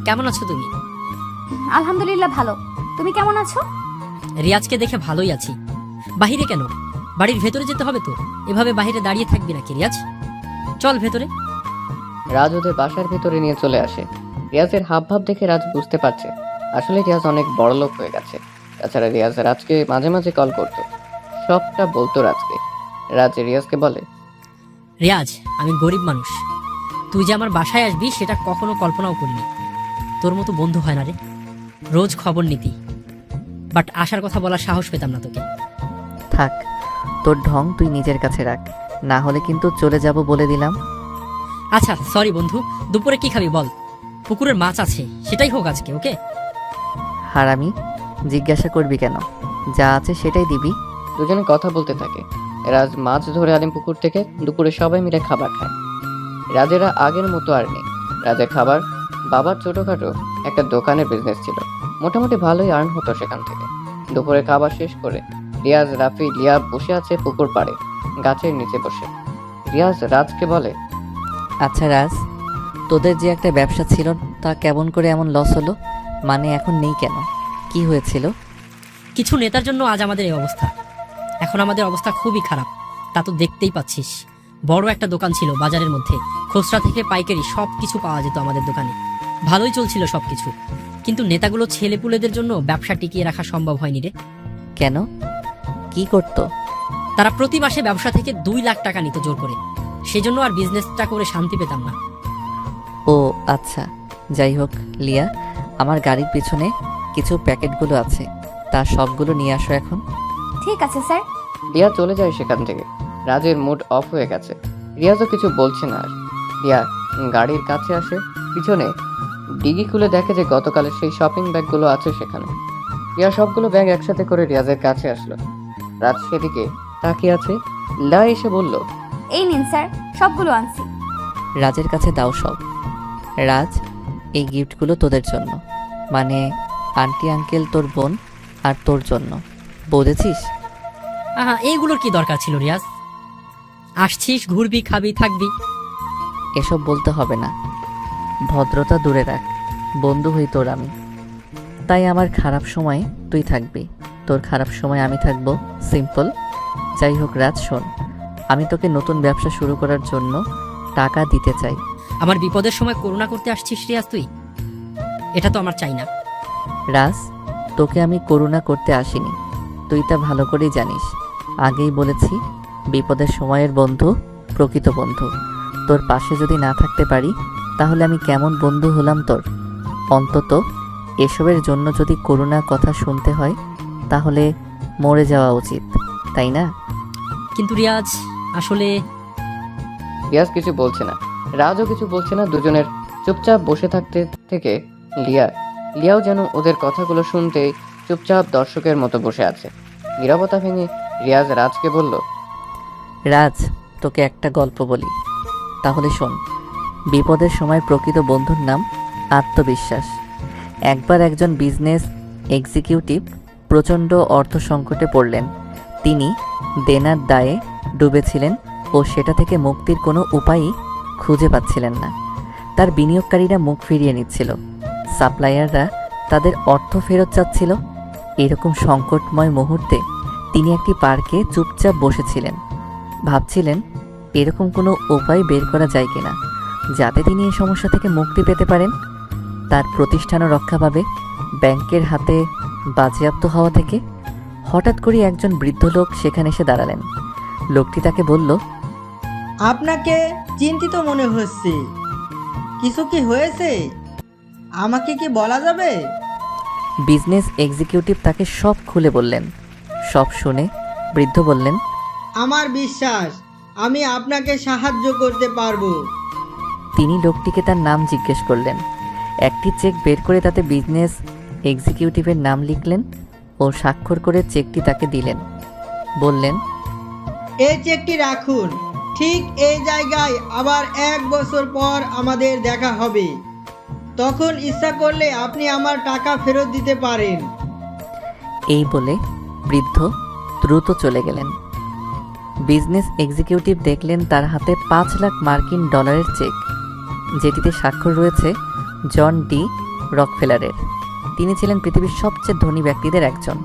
কেমন আছো তুমি? আলহামদুলিল্লাহ ভালো। তুমি কেমন আছো? রিয়াজকে দেখে ভালোই আছি। বাহিরে কেন? বাড়ির ভেতরে যেতে হবে তো। এভাবে বাহিরে দাঁড়িয়ে থাকবি নাকি রিয়াজ? চল ভেতরে। রাজ ওদের বাসার ভেতরে নিয়ে চলে আসে। রিয়াজের হাবভাব দেখে রাজ বুঝতে পারছে আসলে রিয়াজ অনেক বড় লোক হয়ে গেছে। তাছাড়া রিয়াজ রাজকে মাঝে মাঝে কল করতো, সবটা বলতো রাজকে। রাজ রিয়াজকে বলে, রিয়াজ, আমি গরিব মানুষ। তুই যে আমার বাসায় আসবি সেটা কখনো কল্পনাও করিনি। তোর মতো বন্ধু হয় না রে। রোজ খবর নিতি, বাট আসার কথা বলার সাহস পেতাম না তোকে। থাক, তোর ঢং তুই নিজের কাছে রাখ, না হলে কিন্তু চলে যাব বলে দিলাম। আচ্ছা সরি বন্ধু, দুপুরে কি খাবি বল? পুকুরের মাছ আছে, সেটাই হোক আজকে, ওকে? হারামি, জিজ্ঞাসা করবি কেন? যা আছে সেটাই দিবি। দুজনে কথা বলতে থাকে। রাজ মাছ ধরে আনেন পুকুর থেকে। দুপুরে সবাই মিলে খাবার খায়। রাজেরা আগের মতো আর নেই। রাজের খাবার বাবার ছোটখাটো একটা দোকানের বিজনেস ছিল। মোটামুটি ভালোই আর্ন হতো সেখান থেকে। দুপুরে খাবার শেষ করে রিয়াজ, রাফি, লিয়া বসে আছে পুকুর পাড়ে গাছের নিচে বসে। রিয়াজ রাজকে বলে, আচ্ছা রাজ, তোদের যে একটা ব্যবসা ছিল তা কেমন করে এমন লস হলো? মানে এখন নেই কেন? কি হয়েছিল? কিছু নেতার জন্য আজ আমাদের এই অবস্থা। এখন আমাদের অবস্থা খুবই খারাপ, তা তো দেখতেই পাচ্ছিস। বড় একটা দোকান ছিল বাজারের মধ্যে, খুচরা থেকে পাইকারি সব কিছু পাওয়া যেত আমাদের দোকানে। ভালোই চলছিল সব কিছু, কিন্তু নেতাগুলো ছেলেপুলেদের জন্য ব্যবসা টিকিয়ে রাখা সম্ভব হয়নি রে। কেন? কি করতো? তারা প্রতি মাসে ব্যবসা থেকে 2 লাখ টাকা নিত জোর করে। সেজন্য আর বিজনেসটা করে শান্তি পেতাম না। ও আচ্ছা, যাই হোক লিয়া, আমার গাড়ির পিছনে কিছু প্যাকেটগুলো আছে, তা সবগুলো নিয়ে আসো এখন। ঠিক আছে স্যার। লিয়া চলে যায় সেখান থেকে। রাজের মুড অফ হয়ে গেছে। রিয়াজও কিছু বলছে না আর। লিয়া গাড়ির কাছে আসে, পিছনে ডিগি খুলে দেখে যে গতকালের সেই শপিং ব্যাগগুলো আছে সেখানে। রিয়া সবগুলো ব্যাগ একসাথে করে রিয়াজের কাছে আসলো। রাজ সেদিকে তাকিয়ে আছে। লা এসে বলল, এই নিন স্যার, সবগুলো আনছি। রাজের কাছে দাও সব। রাজ, এই গিফটগুলো তোদের জন্য, মানে আন্টি আঙ্কেল, তোর বোন আর তোর জন্য, বুঝেছিস? আহা, এইগুলোর কি দরকার ছিল রিয়াজ? আসছিস, ঘুরবি, খাবি, থাকবি। এসব বলতে হবে না, ভদ্রতা দূরে রাখ। বন্ধু হই তোর আমি, তাই আমার খারাপ সময়ে তুই থাকবি, তোর খারাপ সময় আমি থাকবো, সিম্পল। যাই হোক রাজ শোন, আমি তোকে নতুন ব্যবসা শুরু করার জন্য টাকা দিতে চাই। আমার বিপদের সময় করুণা করতে আসছিস রিয়াজ তুই? এটা তো আমার চাই না। রাজ, তোকে আমি করুণা করতে আসিনি, তুই তা ভালো করেই জানিস। আগেই বলেছি, বিপদের সময়ের বন্ধু প্রকৃত বন্ধু। তোর পাশে যদি না থাকতে পারি তাহলে আমি কেমন বন্ধু হলাম তোর? অন্তত এসবের জন্য যদি করুণা কথা শুনতে হয় তাহলে মরে যাওয়া উচিত, তাই না? কিন্তু রিয়াজ, আসলে রিয়াজ কিছু বলছে না, রাজও কিছু বলছে না। দুজনের চুপচাপ বসে থাকতে থেকে লিয়াও যেন ওদের কথাগুলো শুনতেই চুপচাপ দর্শকের মতো বসে আছে। নীরবতা ভেঙে রিয়াজ রাজকে বলল, রাজ, তোকে একটা গল্প বলি, তাহলে শোন। বিপদের সময় প্রকৃত বন্ধুর নাম আত্মবিশ্বাস। একবার একজন বিজনেস এক্সিকিউটিভ প্রচণ্ড অর্থ সংকটে পড়লেন। তিনি দেনার দায়ে ডুবেছিলেন ও সেটা থেকে মুক্তির কোনো উপায়ই খুঁজে পাচ্ছিলেন না। তার বিনিয়োগকারীরা মুখ ফিরিয়ে নিচ্ছিল, সাপ্লায়াররা তাদের অর্থ ফেরত চাচ্ছিল। এরকম সংকটময় মুহূর্তে তিনি একটি পার্কে চুপচাপ বসেছিলেন, ভাবছিলেন এরকম কোনো উপায় বের করা যায় কিনা যাতে তিনি এই সমস্যা থেকে মুক্তি পেতে পারেন, তার প্রতিষ্ঠানও রক্ষা পাবে ব্যাংকের হাতে বাজেয়াপ্ত হওয়া থেকে। হঠাৎ করে একজন বৃদ্ধ লোক সেখানে এসে দাঁড়ালেন। লোকটি তাকে বলল, আপনাকে চিন্তিত মনে হচ্ছে, কিছু কি হয়েছে? আমাকে কি বলা যাবে? বিজনেস এক্সিকিউটিভ তাকে সব খুলে বললেন। সব শুনে বৃদ্ধ বললেন, আমার বিশ্বাস আমি আপনাকে সাহায্য করতে পারবো। তিনি লোকটিকে তার নাম জিজ্ঞেস করলেন। একটি চেক বের করে তাতে বিজনেস এক্সিকিউটিভের নাম লিখলেন ও স্বাক্ষর করে চেকটি তাকে দিলেন। বললেন, এই চেকটি রাখুন, ঠিক এই জায়গায় আবার 1 বছর পর আমাদের দেখা হবে। তখন ইচ্ছা করলে আপনি আমার টাকা ফেরত দিতে পারেন। এই বলে বৃদ্ধ দ্রুত চলে গেলেন। বিজনেস এক্সিকিউটিভ দেখলেন তার হাতে 5 লাখ মার্কিন ডলারের চেক, যেটিতে স্বাক্ষর রয়েছে জন ডি রকফেলারের। তিনি ছিলেন পৃথিবীর সবচেয়ে ধনী ব্যক্তিদের একজন।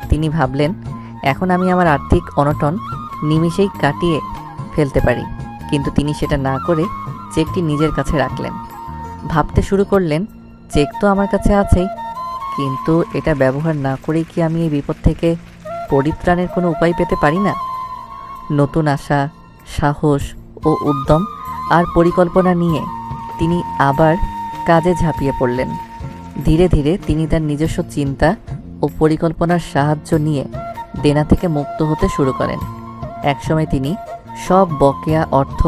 তিনি ভাবলেন, এখন আমি আমার আর্থিক অনটন নিমিষেই কাটিয়ে ফেলতে পারি। কিন্তু তিনি সেটা না করে চেকটি নিজের কাছে রাখলেন। ভাবতে শুরু করলেন, চেক তো আমার কাছে আছেই, কিন্তু এটা ব্যবহার না করেই কি আমি এই বিপদ থেকে পরিত্রাণের কোনো উপায় পেতে পারি না? নতুন আশা, সাহস ও উদ্যম আর পরিকল্পনা নিয়ে তিনি আবার কাজে ঝাঁপিয়ে পড়লেন। ধীরে ধীরে তিনি তার নিজস্ব চিন্তা ও পরিকল্পনার সাহায্য নিয়ে দেনা থেকে মুক্ত হতে শুরু করেন। একসময় তিনি সব বকেয়া অর্থ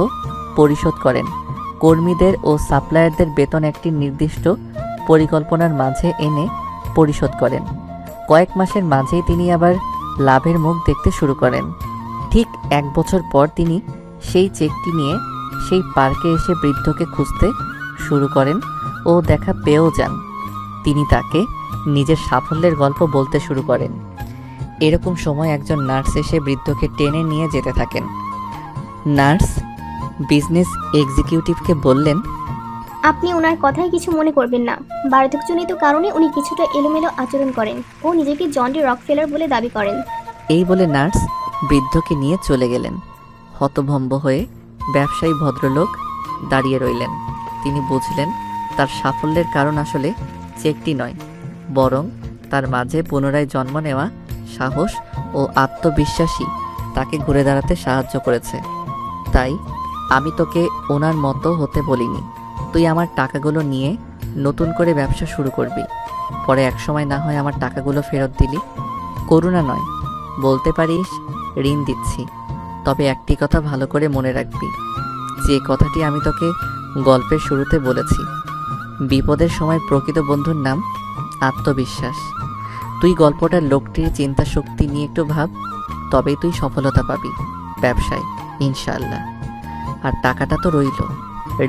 পরিশোধ করেন। কর্মীদের ও সাপ্লায়ারদের বেতন একটি নির্দিষ্ট পরিকল্পনার মাঝে এনে পরিশোধ করেন। কয়েক মাসের মাঝেই তিনি আবার লাভের মুখ দেখতে শুরু করেন। ঠিক 1 বছর পর তিনি সেই চেকটি নিয়ে সেই পার্কে এসে বৃদ্ধকে খুঁজতে শুরু করেন ও দেখা পেয়েও যান। তিনি তাকে নিজের সাফল্যের গল্প বলতে শুরু করেন। এরকম সময় একজন নার্স এসে বৃদ্ধকে টেনে নিয়ে যেতে থাকেন। নার্স বিজনেস এক্সিকিউটিভকে বললেন, আপনি ওনার কথায় কিছু মনে করবেন না। বার্ধক্যজনিত কারণে উনি কিছুটা এলোমেলো আচরণ করেন ও নিজেকে জন্ডি রকফেলার বলে দাবি করেন। এই বলে নার্স বৃদ্ধকে নিয়ে চলে গেলেন। হতভম্ব হয়ে ব্যবসায়ী ভদ্রলোক দাঁড়িয়ে রইলেন। তিনি বুঝলেন তার সাফল্যের কারণ আসলে চেকটি নয়, বরং তার মাঝে পুনরায় জন্ম নেওয়া সাহস ও আত্মবিশ্বাসী তাকে ঘুরে দাঁড়াতে সাহায্য করেছে। তাই আমি তোকে ওনার মতো হতে বলিনি। তুই আমার টাকাগুলো নিয়ে নতুন করে ব্যবসা শুরু করবি, পরে একসময় না হয় আমার টাকাগুলো ফেরত দিলি। করুণা নয়, বলতে পারিস ঋণ দিচ্ছি। তবে একটি কথা ভালো করে মনে রাখবি, যে কথাটি আমি তোকে গল্পের শুরুতে বলেছি, বিপদের সময় প্রকৃত বন্ধুর নাম আত্মবিশ্বাস। তুই গল্পটার লোকটির চিন্তা শক্তি নিয়ে একটু ভাব, তবেই তুই সফলতা পাবি ব্যবসায় ইনশাআল্লাহ। আর টাকাটা তো রইল,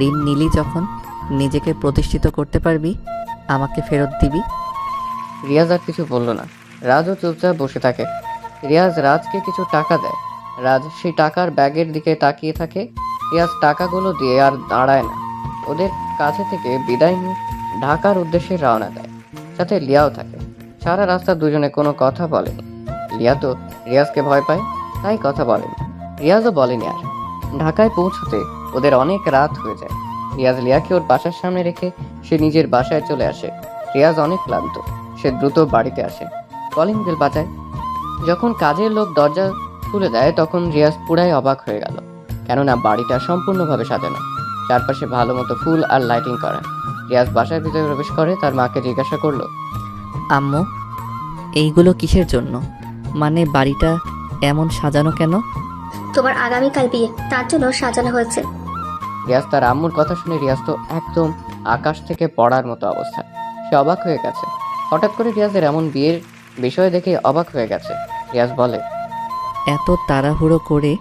ঋণ নিলি যখন নিজেকে প্রতিষ্ঠিত করতে পারবি, আমাকে ফেরত দিবি। রিয়াজ আর কিছু বলল না। রাজও চুপচাপ বসে থাকে। রিয়াজ রাজকে কিছু টাকা দেয়। রাজ সেই টাকার ব্যাগের দিকে তাকিয়ে থাকে। রিয়াজ টাকাগুলো দিয়ে আর দাঁড়ায় না, ওদের কাছে থেকে বিদায় নিয়ে ঢাকার উদ্দেশ্যে রওনা দেয়। সাথে লিয়াও থাকে। সারা রাস্তা দুজনে কোনো কথা বলেনি। লিয়া তো রিয়াজকে ভয় পায়, তাই কথা বলেনি। রিয়াজও বলেনি। আর ঢাকায় পৌঁছতে ওদের অনেক রাত হয়ে যায়। রিয়াজ লিয়াকে ওর বাসার সামনে রেখে সে নিজের বাসায় চলে আসে। রিয়াজ অনেক ক্লান্ত, সে দ্রুত বাড়িতে আসে। কলিং বেল বাজায়। যখন কাজের লোক দরজা খুলে দেয় তখন রিয়াজ পুরাই অবাক হয়ে গেল, কেননা বাড়িটা সম্পূর্ণভাবে সাজানো, চারপাশে ভালো মতো ফুল আর লাইটিং করা। রিয়াজ বাসার ভিতরে প্রবেশ করে তার মাকে জিজ্ঞাসা করলো, আম্মু, এইগুলো কিসের জন্য? মানে বাড়িটা এমন সাজানো কেন? তোমার আগামীকাল বিয়ে, তার জন্য সাজানো হয়েছে। রিয়াজ তার আম্মুর কথা শুনে রিয়াজ তো একদম আকাশ থেকে পড়ার মতো অবস্থা। সে অবাক হয়ে গেছে। হঠাৎ করে রিয়াজের এমন বিয়ের বিষয় দেখে অবাক হয়ে গেছে। রিয়াজ বলে, এত তাড়াহুড়ো করে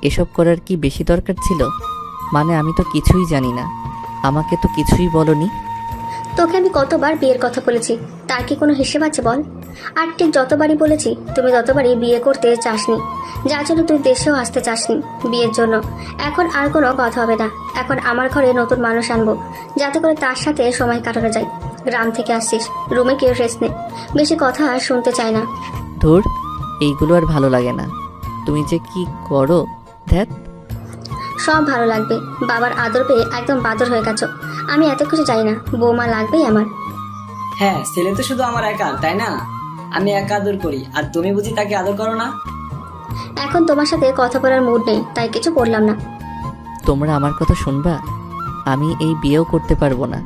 এসব করার কি বেশি দরকার ছিল? মানে আমি তো কিছুই জানি না, আমাকে তো কিছুই বলনি। তোকে আমি কতবার বিয়ের কথা বলেছি, তার কি কোনো হিসেব আছে বল? আর ঠিক যতবারই বলেছি তুমি ততবারই বিয়ে করতে চাসনি, যার জন্য তুই দেশেও আসতে চাসনি বিয়ের জন্য। এখন আর কোনো কথা হবে না। এখন আমার ঘরে নতুন মানুষ আনবো, যাতে করে তার সাথে সময় কাটানো যায়। গ্রাম থেকে আসছিস, রুমে কেউ রেস্ট নে, বেশি কথা আর শুনতে চাই না। ধুর, এইগুলো আর ভালো লাগে না। তুমি যে কি করো ধ্যাত। সব ভালো লাগবে, বাবার আদর পেয়ে একদম বাদর হয়ে গেছো। আমি এত কিছু চাই না, বৌমা লাগবেই আমার। হ্যাঁ, ছেলে তো শুধু আমার একা, তাই না? আমি একা আদর করি, আর তুমি বুঝি তাকে আদর করো না? এখন তোমার সাথে কথা বলার মুড নেই, তাই কিছু বললাম না। তোমরা আমার কথা শুনবা? আমি এই বিয়েও করতে পারবো না।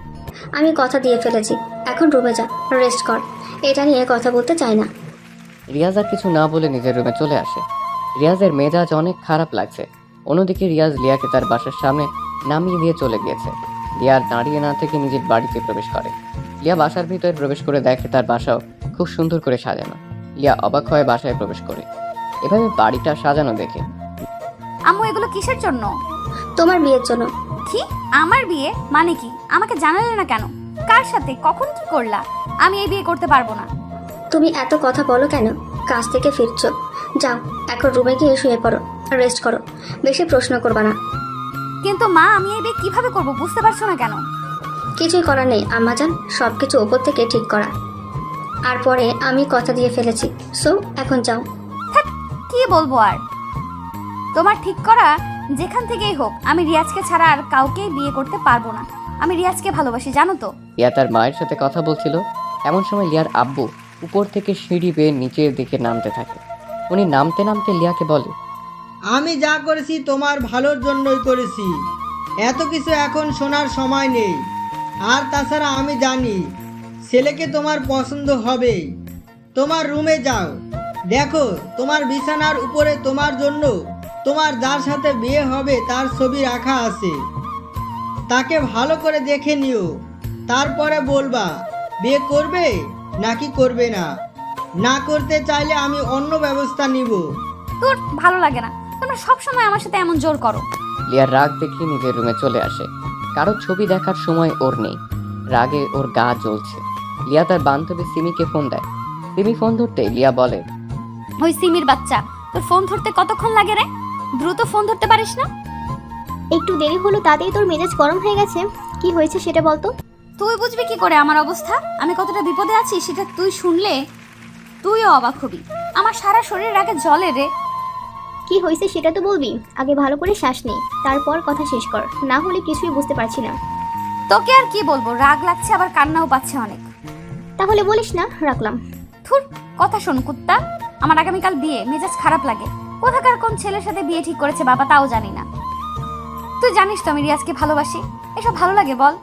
আমি কথা দিয়ে ফেলেছি, এখন রুমে যা, রেস্ট কর। এটা নিয়ে কথা বলতে চাই না। রিয়াজ আর কিছু না বলে নিজের রুমে চলে আসে। রিয়াজের মেজাজ অনেক খারাপ লাগছে। অন্যদিকে রিয়াজ লিয়াকে তার বাসার সামনে নামিয়ে দিয়ে চলে গিয়েছে। লিয়া আর দাঁড়িয়ে না থেকে নিজের বাড়িতে প্রবেশ করে। লিয়া বাসার ভিতরে প্রবেশ করে দেখে তার বাসাও খুব সুন্দর করে সাজানো। লিয়া অবাক হয়ে বাসায় প্রবেশ করে এভাবে বাড়িটা সাজানো দেখে। আম্মু, এগুলো কিসের জন্য? তোমার বিয়ের জন্য। কি? আমার বিয়ে মানে কি? আমাকে জানালে না কেন? কার সাথে, কখন কি করলা? আমি এই বিয়ে করতে পারবো না। তুমি এত কথা বলো কেন? কাজ থেকে ফিরছো, যাও এখন রুমে গিয়ে শুয়ে পড়ো, রেস্ট করো, বেশি প্রশ্ন করবা না। কিন্তু মা, আমি এই বিয়ে কিভাবে করব বুঝতে পারছো না কেন? কিছুই করার নেই আম্মাজান, সব কিছু ওপর থেকে ঠিক করা। আর পরে আমি কথা দিয়ে ফেলেছি, সো এখন যাও। কি বলবো আর? তোমার ঠিক করা যেখান থেকেই হোক, আমি রিয়াজকে ছাড়া আর কাউকেই বিয়ে করতে পারবো না। আমি রিয়াজকে ভালোবাসি, জানো তো। লিয়া তার মায়ের সাথে কথা বলছিল, এমন সময় লিয়ার আব্বু উপর থেকে সিঁড়ি বেয়ে নিচের দিকে নামতে থাকে। উনি নামতে নামতে লিয়াকে বলে, আমি যা করেছি তোমার ভালোর জন্যই করেছি, এত কিছু এখন শোনার সময় নেই। আর তাছাড়া আমি জানি ছেলেকে তোমার পছন্দ হবে। তোমার রুমে যাও, দেখো তোমার বিছানার উপরে তোমার জন্য তোমার যার সাথে বিয়ে হবে তার ছবি রাখা আছে। তাকে ভালো করে দেখে নিও, তারপরে বলবা বিয়ে করবে নাকি করবে না। না করতে চাইলে আমি অন্য ব্যবস্থা নিব। তোর ভালো লাগে না, তোমরা সবসময় আমার সাথে এমন জোর করো। লিয়ার রাগ দেখে নিজের রুমে চলে আসে। কারো ছবি দেখার সময় ওর নেই, রাগে ওর গা জ্বলছে। লিয়া তার বান্ধবী সিমিকে ফোন দেয়। সিমি ফোন ধরতে লিয়া বলে, ওই সিমির বাচ্চা, তোর ফোন ধরতে কতক্ষণ লাগে রে? দ্রুত ফোন ধরতে পারিস না? একটু দেরি হলো তাতেই তোর মেজাজ গরম হয়ে গেছে। কি হয়েছে সেটা বলতো। তুই বুঝবি কি করে আমার অবস্থা? আমি কতটা বিপদে আছি সেটা তুই শুনলে তুইও অবাক হবি। আমার সারা শরীর আগে জ্বলে রে। কি হয়েছে সেটা তো বলবি। আগে ভালো করে শ্বাস নে, তারপর কথা শেষ কর, না হলে কিছুই বুঝতে পারছি না। তোকে আর কি বলবো, রাগ লাগছে আবার কান্নাও পাচ্ছে অনেক। তাহলে বলিস না, রাখলাম। থুর, কথা শোন কুত্তা। আমার আগামীকাল বিয়ে, মেজাজ খারাপ লাগে। কোথাকার কোন ছেলের সাথে বিয়ে ঠিক করেছে বাবা তাও জানি না। তুই জানিস তো আমি রিয়াজকে ভালোবাসি। এসব ভালো লাগে বল?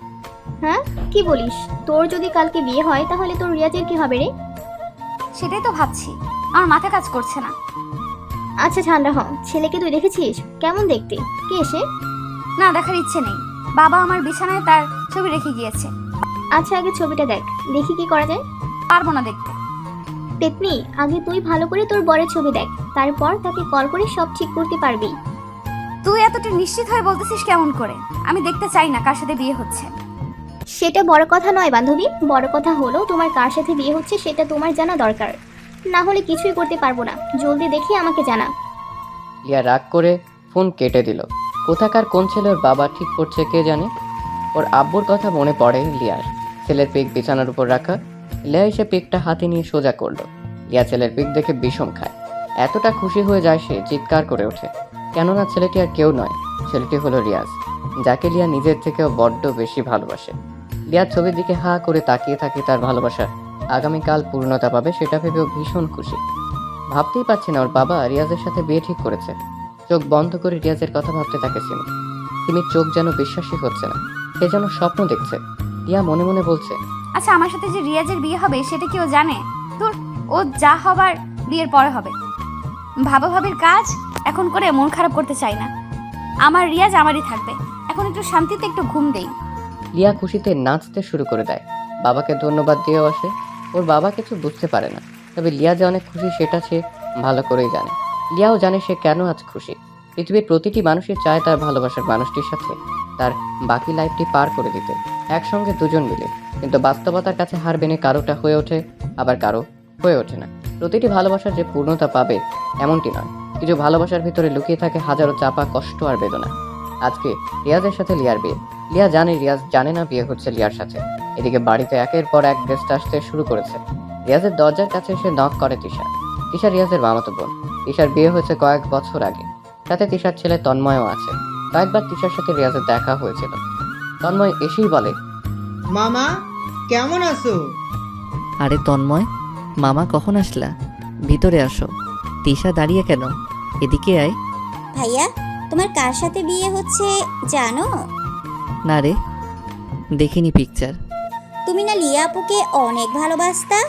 হ্যাঁ, কি বলিস? তোর যদি কালকে বিয়ে হয় তাহলে তোর রিয়াজের কি হবে রে? সেটাই তো ভাবছি, আমার মাথা কাজ করছে না। আচ্ছা ঠান্ডা হ। ছেলেকে তুই দেখেছিস? কেমন দেখতে? কে এসে? না, দেখার ইচ্ছে নেই। বাবা আমার বিছানায় তার ছবি রেখে গিয়েছে। আচ্ছা আগে ছবিটা দেখ, দেখি কি করা যায়। পারবো না দেখতে। পেতনি, আগে তুই ভালো করে তোর বরের ছবি দেখ, তারপর তাকে কল করে সব ঠিক করতে পারবি। তুই এতটা নিশ্চিত হয়ে বলতেছিস কেমন করে? আমি দেখতে চাই না কার সাথে বিয়ে হচ্ছে। সেটা বড় কথা নয় বান্ধবী, বড় কথা হলো তোমার কার সাথে বিয়ে হচ্ছে সেটা তোমার জানা দরকার। না হলে কিছুই করতে পারবো না। জলদি দেখি আমাকে জানা। লিয়া রাগ করে ফোন কেটে দিল। কোথাকার কোন ছেলে ওর বাবা ঠিক করছে কে জানে। ওর আব্বুর কথা মনে পড়ে লিয়ার। ছেলের পিক বিছানার উপর রাখা। লিয়া এসে পিকটা হাতে নিয়ে সোজা করলো। লিয়া ছেলের পিক দেখে বিষম খায়। এতটা খুশি হয়ে যায় সে চিৎকার করে ওঠে। কেননা ছেলেটি আর কেউ নয়, ছেলেটি হলো রিয়াজ, যাকে লিয়া নিজের থেকেও বড্ড বেশি ভালোবাসে। লিয়ার ছবির দিকে হা করে তাকিয়ে থাকে। তার ভালোবাসা আগামীকাল পূর্ণতা পাবে সেটা ভেবেও ভীষণ খুশি। ভাবতেই পারছে না ওর বাবা রিয়াজের সাথে বিয়ে ঠিক করেছে। চোখ বন্ধ করে রিয়াজের কথা ভাবতে থাকে সিমি। সিমির চোখ যেন বিশ্বাসই হচ্ছে না, সে যেন স্বপ্ন দেখছে। রিয়া মনে মনে বলছে, আচ্ছা, আমার সাথে যে রিয়াজের বিয়ে হবে সেটা কি ও জানে? তোর ও যা হবার বিয়ের পরে হবে। ভাবির কাজ এখন করে মন খারাপ করতে চাই না। আমার রিয়াজ আমারই থাকবে। এখন একটু শান্তিতে একটু ঘুম দেই। লিয়া খুশিতে নাচতে শুরু করে দেয়। বাবাকে ধন্যবাদ দিয়েও আসে। ওর বাবা কিছু বুঝতে পারে না, তবে লিয়া যে অনেক খুশি সেটা সে ভালো করেই জানে। লিয়াও জানে সে কেন আজ খুশি। পৃথিবীর প্রতিটি মানুষই চায় তার ভালোবাসার মানুষটির সাথে তার বাকি লাইফটি পার করে দিতে, একসঙ্গে দুজন মিলে। কিন্তু বাস্তবতার কাছে হার মেনে কারোটা হয়ে ওঠে, আবার কারো হয়ে ওঠে না। প্রতিটি ভালোবাসার যে পূর্ণতা পাবে এমনটি নয়। কিছু ভালোবাসার ভিতরে লুকিয়ে থাকে হাজারো চাপা কষ্ট আর বেদনা। আজকে রিয়াজের সাথে লিয়ার বিয়ে। লিয়া জানে রিয়াজ জানে না বিয়ে হচ্ছে লিয়ার সাথে। এদিকে বাড়িতে একের পর এক গেস্ট আসতে শুরু করেছে। রিয়াজের দরজার কাছে এসে নক করে তিশা। তিশা রিয়াজের মামাতো বোন। তিশার বিয়ে হয়েছে কয়েক বছর আগে। সাথে তিশার ছেলে তন্ময়ও আছে। কয়েকবার তিশার সাথে রিয়াজের দেখা হয়েছিল। তন্ময় এসেই বলে, মামা কেমন আছো? আরে তন্ময়, মামা কখন আসলা? ভিতরে আসো। তিশা দাঁড়িয়ে কেন? এদিকে আয়। ভাইয়া, তোমার কার সাথে বিয়ে হচ্ছে জানো? না রে, দেখিনি পিকচার। তুমি না লিয়া আপুকে অনেক ভালোবাসতা,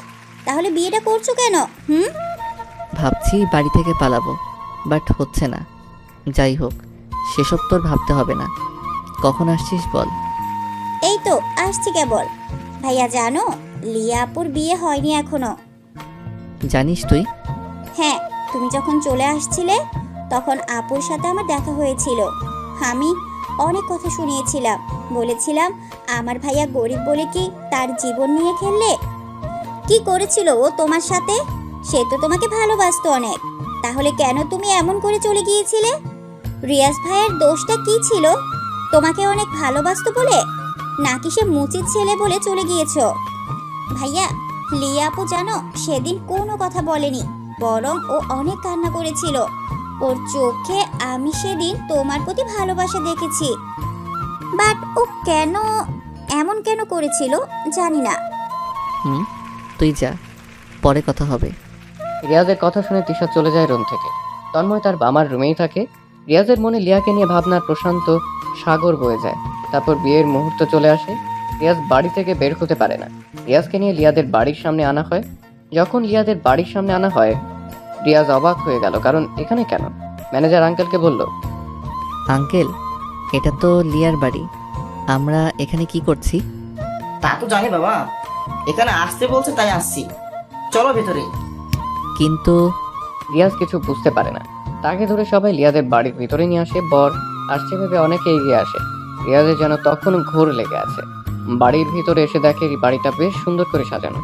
তাহলে বিয়েটা করছো কেন? ভাবছি বাড়ি থেকে পালাবো, বাট হচ্ছে না। যাই হোক, সেসব তোর ভাবতে হবে না। কখন আসছিস বল? এই তো আসছি কেবল। ভাইয়া জানো, লিয়া আপুর বিয়ে হয়নি এখনো। জানিস তুই? হ্যাঁ, তুমি যখন চলে আসছিলে তখন আপুর সাথে আমার দেখা হয়েছিল। আমি অনেক কথা শুনিয়েছিলাম, বলেছিলাম আমার ভাইয়া গরিব বলে কি তার জীবন নিয়ে খেললে? কি করেছিল ও তোমার সাথে? সে তো তোমাকে ভালোবাসতো অনেক, তাহলে কেন তুমি এমন করে চলে গিয়েছিলে? রিয়াজ ভাইয়ের দোষটা কি ছিল? তোমাকে অনেক ভালোবাসতো বলে, নাকি সে মুচির ছেলে বলে চলে গিয়েছো? ভাইয়া, লিয়া আপু জানো সেদিন কোনো কথা বলেনি, বরং ও অনেক কান্না করেছিল। ওর চোখে আমি সেদিন তোমার প্রতি ভালোবাসা দেখেছি। বাট ও কেন এমন কেন করেছিল জানি না। তুই যা, পরে কথা হবে। রিয়াজের কথা শুনে তিশা চলে যায় রুম থেকে। তন্ময় তার বামার রুমেই থাকে। রিয়াজের মনে লিয়াকে নিয়ে ভাবনার প্রশান্ত সাগর বয়ে যায়। তারপর বিয়ের মুহূর্ত চলে আসে। রিয়াজ বাড়ি থেকে বের হতে পারে না। রিয়াজকে নিয়ে লিয়াদের বাড়ির সামনে আনা হয়। যখন লিয়াদের বাড়ির সামনে আনা হয়, রিয়াজ অবাক হয়ে গেল, কারণ এখানে কেন? ম্যানেজার আঙ্কেলকে বলল, আঙ্কেল, এটা তো লিয়ার বাড়ি, আমরা এখানে কি করছি? তা তো জানি বাবা, এখানে আসতে বলছে তাই আসছি, চলো ভেতরে। কিন্তু রিয়াজ কিছু বুঝতে পারে না। তাকে ধরে সবাই লিয়াদের বাড়ির ভিতরে নিয়ে আসে। বর আসছে ভেবে অনেকে এগিয়ে আসে। রিয়াজের যেন তখন ঘোর লেগে আছে। বাড়ির ভিতরে এসে দেখে বাড়িটা বেশ সুন্দর করে সাজানো।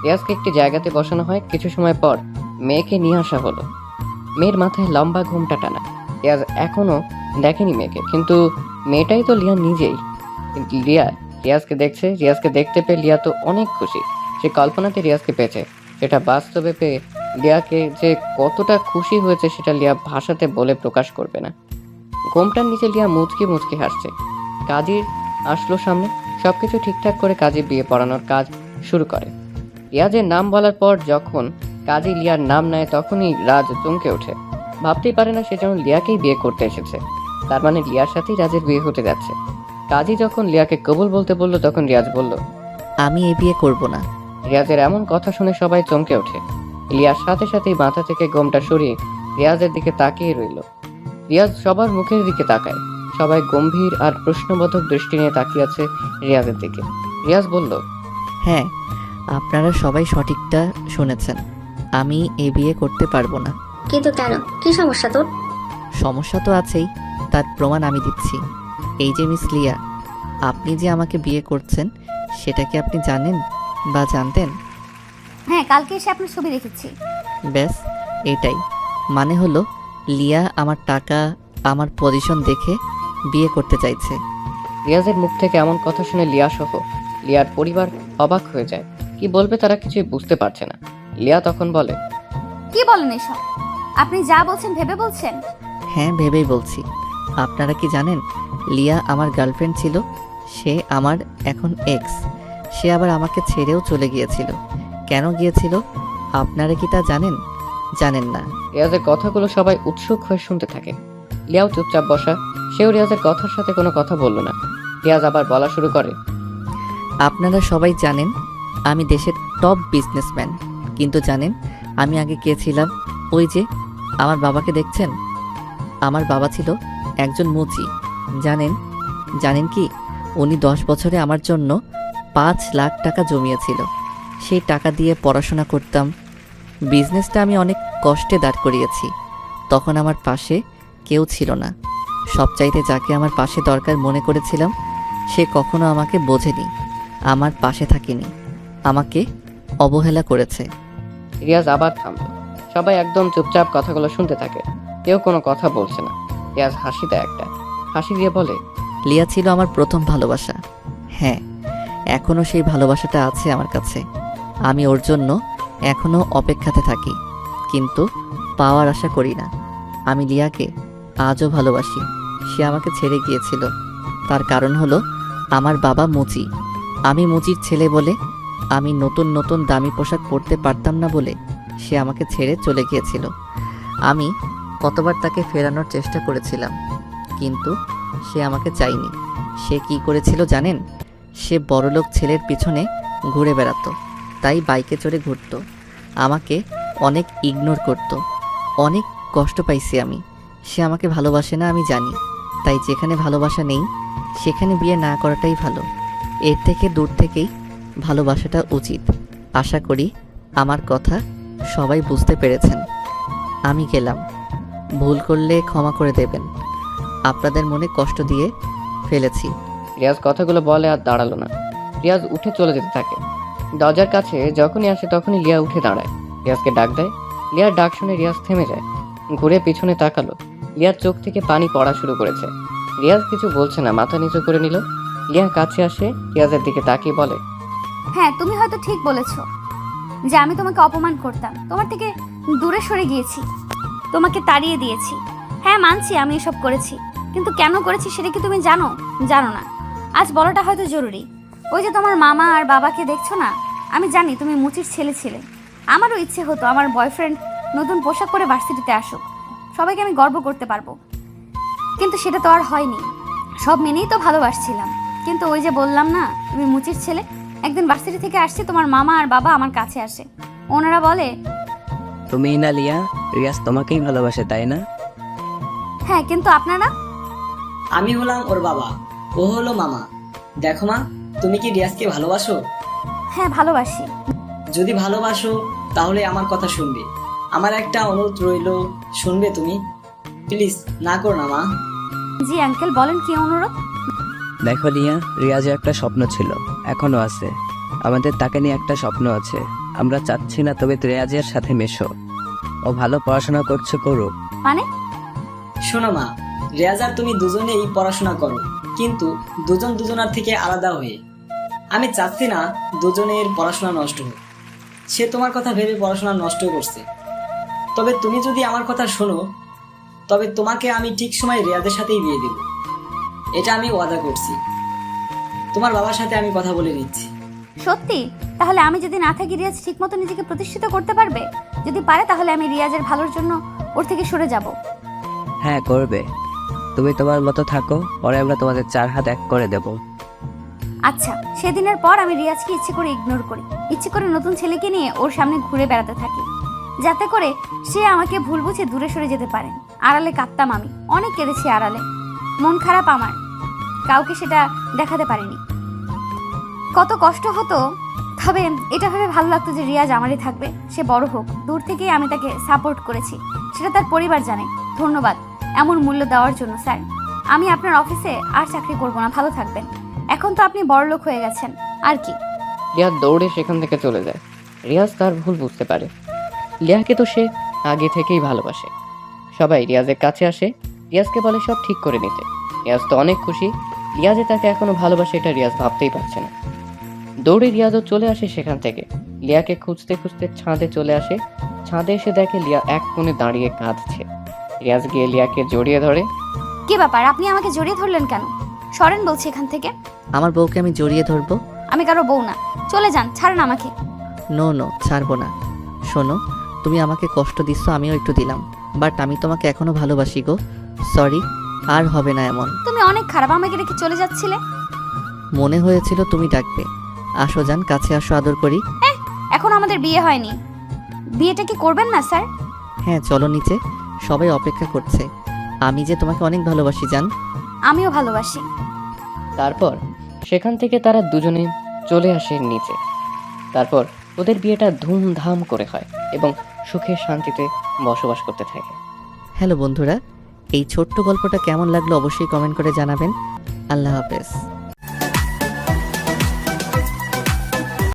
রিয়াজকে একটি জায়গাতে বসানো হয়। কিছু সময় পর মেয়েকে নিয়ে আসা হলো। মেয়ের মাথায় লম্বা ঘোমটা টানা। রিয়াজ এখনো দেখেনি মেয়েকে, কিন্তু মেয়েটাই তো লিয়া নিজেই। কিন্তু রিয়াজকে দেখছে। রিয়াজকে দেখতে পেয়ে লিয়া তো অনেক খুশি। সে কল্পনাতে রিয়াজকে পেয়েছে, সেটা বাস্তবে পেয়ে লিয়াকে যে কতটা খুশি হয়েছে সেটা লিয়া ভাষাতে বলে প্রকাশ করবে না। ঘোমটার নিচে লিয়া মুচকি মুচকি হাসছে। কাজী আসলো সামনে। সবকিছু ঠিকঠাক করে কাজী বিয়ে পড়ানোর কাজ শুরু করে। রিয়াজের নাম বলার পর যখন কাজী লিয়ার নাম নেয় তখনই রাজ চমকে ওঠে। ভাবতেই পারে না সে যেন লিয়াকেই বিয়ে করতে এসেছে। তার মানে লিয়ার সাথেই রাজের বিয়ে হতে যাচ্ছে। কাজী যখন লিয়াকে কবুল বলতে বলল তখন রিয়াজ বলল, আমি এই বিয়ে করব না। রিয়াজের এমন কথা শুনে সবাই চমকে ওঠে। লিয়ার সাথে সাথেই মাথা থেকে গোমটা সরিয়ে রিয়াজের দিকে তাকিয়ে রইল। রিয়াজ সবার মুখের দিকে তাকায়। সবাই গম্ভীর আর প্রশ্নবোধক দৃষ্টি নিয়ে তাকিয়ে আছে রিয়াজের দিকে। রিয়াজ বলল, হ্যাঁ, আপনারা সবাই সঠিকটা শুনেছেন। আমি এই বিয়ে করতে পারবো না। কিন্তু কেন, কি সমস্যা তোর? সমস্যা তো আছেই, তার প্রমাণ আমি দিচ্ছি। এই যে মিস লিয়া, আপনি যে আমাকে বিয়ে করছেন সেটা কি আপনি জানেন বা জানতেন? হ্যাঁ, কালকে এসে আপনার ছবি দেখেছি। ব্যাস এটাই মানে হলো লিয়া আমার টাকা, আমার পজিশন দেখে বিয়ে করতে চাইছে। রিয়াজের মুখ থেকে এমন কথা শুনে লিয়া সহ লিয়ার পরিবার অবাক হয়ে যায়। কি বলবে তারা কিছুই বুঝতে পারছে না। লিয়া তখন বলে, কি বলেন এসব? আপনি যা বলছেন ভেবে বলছেন? হ্যাঁ, ভেবেই বলছি। আপনারা কি জানেন লিয়া আমার গার্লফ্রেন্ড ছিল? সে আমার এখন এক্স। সে আবার আমাকে ছেড়েও চলে গিয়েছিল। কেন গিয়েছিল আপনারা কি তা জানেন? জানেন না। রিয়াজের কথাগুলো সবাই উৎসুক হয়ে শুনতে থাকে। লিয়াও চুপচাপ বসা। সেও রিয়াজের কথার সাথে কোনো কথা বলল না। রিয়াজ আবার বলা শুরু করে, আপনারা সবাই জানেন আমি দেশের টপ বিজনেসম্যান, কিন্তু জানেন আমি আগে কে ছিলাম? ওই যে আমার বাবাকে দেখছেন, আমার বাবা ছিল একজন মুচি। জানেন কি, উনি 10 বছরে আমার জন্য 5 লাখ টাকা জমিয়েছিল। সেই টাকা দিয়ে পড়াশোনা করতাম। বিজনেসটা আমি অনেক কষ্টে দাঁড় করিয়েছি। তখন আমার পাশে কেউ ছিল না। সবচাইতে যাকে আমার পাশে দরকার মনে করেছিলাম সে কখনো আমাকে বোঝেনি, আমার পাশে থাকেনি, আমাকে অবহেলা করেছে। রিয়াজ আবার থামল। সবাই একদম চুপচাপ কথাগুলো শুনতে থাকে। কেউ কোনো কথা বলছে না। রিয়াজ হাসি দেয় একটা। হাসি দিয়ে বলে, লিয়া ছিল আমার প্রথম ভালোবাসা। হ্যাঁ, এখনও সেই ভালোবাসাটা আছে আমার কাছে। আমি ওর জন্য এখনও অপেক্ষাতে থাকি, কিন্তু পাওয়ার আশা করি না। আমি লিয়াকে আজও ভালোবাসি। সে আমাকে ছেড়ে গিয়েছিল, তার কারণ হলো আমার বাবা মুচি। আমি মুচির ছেলে বলে, আমি নতুন নতুন দামি পোশাক পরতে পারতাম না বলে সে আমাকে ছেড়ে চলে গিয়েছিল। আমি কতবার তাকে ফেরানোর চেষ্টা করেছিলাম, কিন্তু সে আমাকে চায়নি। সে কি করেছিল জানেন? সে বড়লোক ছেলের পিছনে ঘুরে বেড়াতো, তাই বাইকে চড়ে ঘুরতো। আমাকে অনেক ইগনোর করতো। অনেক কষ্ট পাইছি আমি। সে আমাকে ভালোবাসে না আমি জানি, তাই যেখানে ভালোবাসা নেই সেখানে বিয়ে না করাটাই ভালো। এর থেকে দূর থেকেই ভালোবাসাটা উচিত। আশা করি আমার কথা সবাই বুঝতে পেরেছেন। আমি গেলাম, ভুল করলে ক্ষমা করে দেবেন। আপনাদের মনে কষ্ট দিয়ে ফেলেছি। রিয়াজ কথাগুলো বলে আর দাঁড়ালো না। রিয়াজ উঠে চলে যেতে থাকে। দরজার কাছে যখনই আসে তখনই লিয়া উঠে দাঁড়ায়। রিয়াজকে ডাক দেয়। লিয়ার ডাক শুনে রিয়াজ থেমে যায়। ঘুরে পিছনে তাকালো। লিয়ার চোখ থেকে পানি পড়া শুরু করেছে। রিয়াজ কিছু বলছে না, মাথা নিচু করে নিল। লিয়া কাছে আসে, রিয়াজের দিকে তাকিয়ে বলে, হ্যাঁ, তুমি হয়তো ঠিক বলেছো যে আমি তোমাকে অপমান করতাম, তোমার থেকে দূরে সরে গিয়েছি, তোমাকে তাড়িয়ে দিয়েছি। হ্যাঁ, মানছি আমি এসব করেছি, কিন্তু কেন করেছি সেটা কি তুমি জানো না? আজ বলাটা হয়তো জরুরি। ওই যে তোমার মামা আর বাবাকে দেখছো না, আমি জানি তুমি মুচির ছেলে ছিলে। আমারও ইচ্ছে হতো আমার বয়ফ্রেন্ড নতুন পোশাক পরে ভার্সিটিতে আসুক, সবাইকে আমি গর্ব করতে পারবো, কিন্তু সেটা তো আর হয়নি। সব মেনেই তো ভালোবাসছিলাম, কিন্তু ওই যে বললাম না তুমি মুচির ছেলে। একদিন ভার্সিটি থেকে আসছি, তোমার মামা আর বাবা আমার কাছে আসে। ওনারা বলে, তুমি না লিয়া, রিয়াজ তোমাকেই ভালোবাসে তাই না? হ্যাঁ, কিন্তু আপনারা? আমি হলাম ওর বাবা, ও হলো মামা। দেখো মা, তুমি কি রিয়াজকে ভালোবাসো? হ্যাঁ, ভালোবাসি। যদি ভালোবাসো তাহলে আমার কথা শুনবে। আমার একটা অনুরোধ রইল, শুনবে তুমি? প্লিজ না করো না মা। জি আঙ্কেল, বলেন কি অনুরোধ? দেখো রিয়া, রিয়াজের একটা স্বপ্ন ছিল, এখনো আছে। আমাদের তাকে নিয়ে একটা স্বপ্ন আছে। আমরা চাচ্ছি না তবে রিয়াজের সাথে মেশো। ও ভালো পড়াশোনা করছে, করুক। মানে শোনো মা, রেয়াজ আর তুমি দুজনেই পড়াশোনা করো, কিন্তু দুজন দুজনার থেকে আলাদা হয়ে। আমি চাচ্ছি না দুজনের পড়াশোনা নষ্ট হোক। সে তোমার কথা ভেবে পড়াশোনা নষ্ট করছে। তবে তুমি যদি আমার কথা শোনো, তবে তোমাকে আমি ঠিক সময় রেয়াজের সাথেই বিয়ে দেব। এটা আমি ওয়াদা করছি। তোমার বাবার সাথে আমি কথা বলে নিচ্ছি। সত্যি? তাহলে আমি যদি না থাকি রিয়াজ ঠিকমতো নিজেকে প্রতিষ্ঠিত করতে পারবে? যদি পারে তাহলে আমি রিয়াজের ভালোর জন্য ওর থেকে সরে যাব। হ্যাঁ, করবে। তুমি তোমার মতো থাকো, পরে আমরা তোমাদের 4 হাত এক করে দেব। আচ্ছা, সেদিনের পর আমি রিয়াজকে ইচ্ছে করে ইগনোর করি, ইচ্ছে করে নতুন ছেলেকে নিয়ে ওর সামনে ঘুরে বেড়াতে থাকি, যাতে করে সে আমাকে ভুল বুঝে দূরে সরে যেতে পারে। আড়ালে কাঁদতাম আমি, অনেক কেঁদেছি আড়ালে। মন খারাপ আমার, কাউকে সেটা দেখাতে পারিনি। কত কষ্ট হতো, তবে এটা ভেবে ভালো লাগতো যে রিয়াজ আমারই থাকবে। সে বড় হোক, দূর থেকেই আমি তাকে সাপোর্ট করেছি, সেটা তার পরিবার জানে। ধন্যবাদ এমন মূল্য দেওয়ার জন্য স্যার। আমি আপনার অফিসে আর চাকরি করব না, ভালো থাকবেন। এখন তো আপনি বড়লোক হয়ে গেছেন, আর কি। লিয়া দৌড়ে সেখান থেকে চলে যায়। রিয়াজ তার ভুল বুঝতে পারে। লিয়াকে তো সে আগে থেকেই ভালোবাসে। সবাই রিয়াজের কাছে আসে, রিয়াজকে বলে সব ঠিক করে নিতে। রিয়াজ তো অনেক খুশি। রিয়াজে তাকে এখনো ভালোবাসে এটা রিয়াজ ভাবতেই পারছে না। দৌড়ে রিয়াজও চলে আসে সেখান থেকে। লিয়াকে খুঁজতে খুঁজতে ছাদে চলে আসে। ছাদে এসে দেখে লিয়া এক কোণে দাঁড়িয়ে কাঁদছে। রিয়াজ গিয়ে লিয়াকে জড়িয়ে ধরে। কি ব্যাপার, আপনি আমাকে জড়িয়ে ধরলেন কেন? সরেন বলছি এখান থেকে। আমার বউকে আমি জড়িয়ে ধরবো? আমি কারো বউ না, চলে যান, ছাড়েন আমাকে। নো নো, ছাড়বো না। শোনো, তুমি আমাকে কষ্ট দিচ্ছ, আমিও একটু দিলাম, বাট আমি তোমাকে এখনো ভালোবাসি গো। সরি, আর হবে না এমন। তুমি অনেক খারাপ, আমাকে রেখে চলে যাচ্ছিলে। মনে হয়েছিল তুমি ডাকবে। আসো যান, কাছে আসো, আদর করি। এখন আমাদের বিয়ে হয়নি, বিয়েটা কি করবেন না স্যার? হ্যাঁ, চলো নিচে, সবাই অপেক্ষা করছে। আমি যে তোমাকে অনেক ভালোবাসি জান। আমিও ভালোবাসি। তারপর সেখান থেকে তারা দুজনে চলে আসে নিচে। তারপর ওদের বিয়েটা ধুমধাম করে হয় এবং সুখে শান্তিতে বসবাস করতে থাকে। হ্যালো বন্ধুরা, এই ছোট্ট গল্পটা কেমন লাগলো অবশ্যই কমেন্ট করে জানাবেন। আল্লাহ হাফেজ।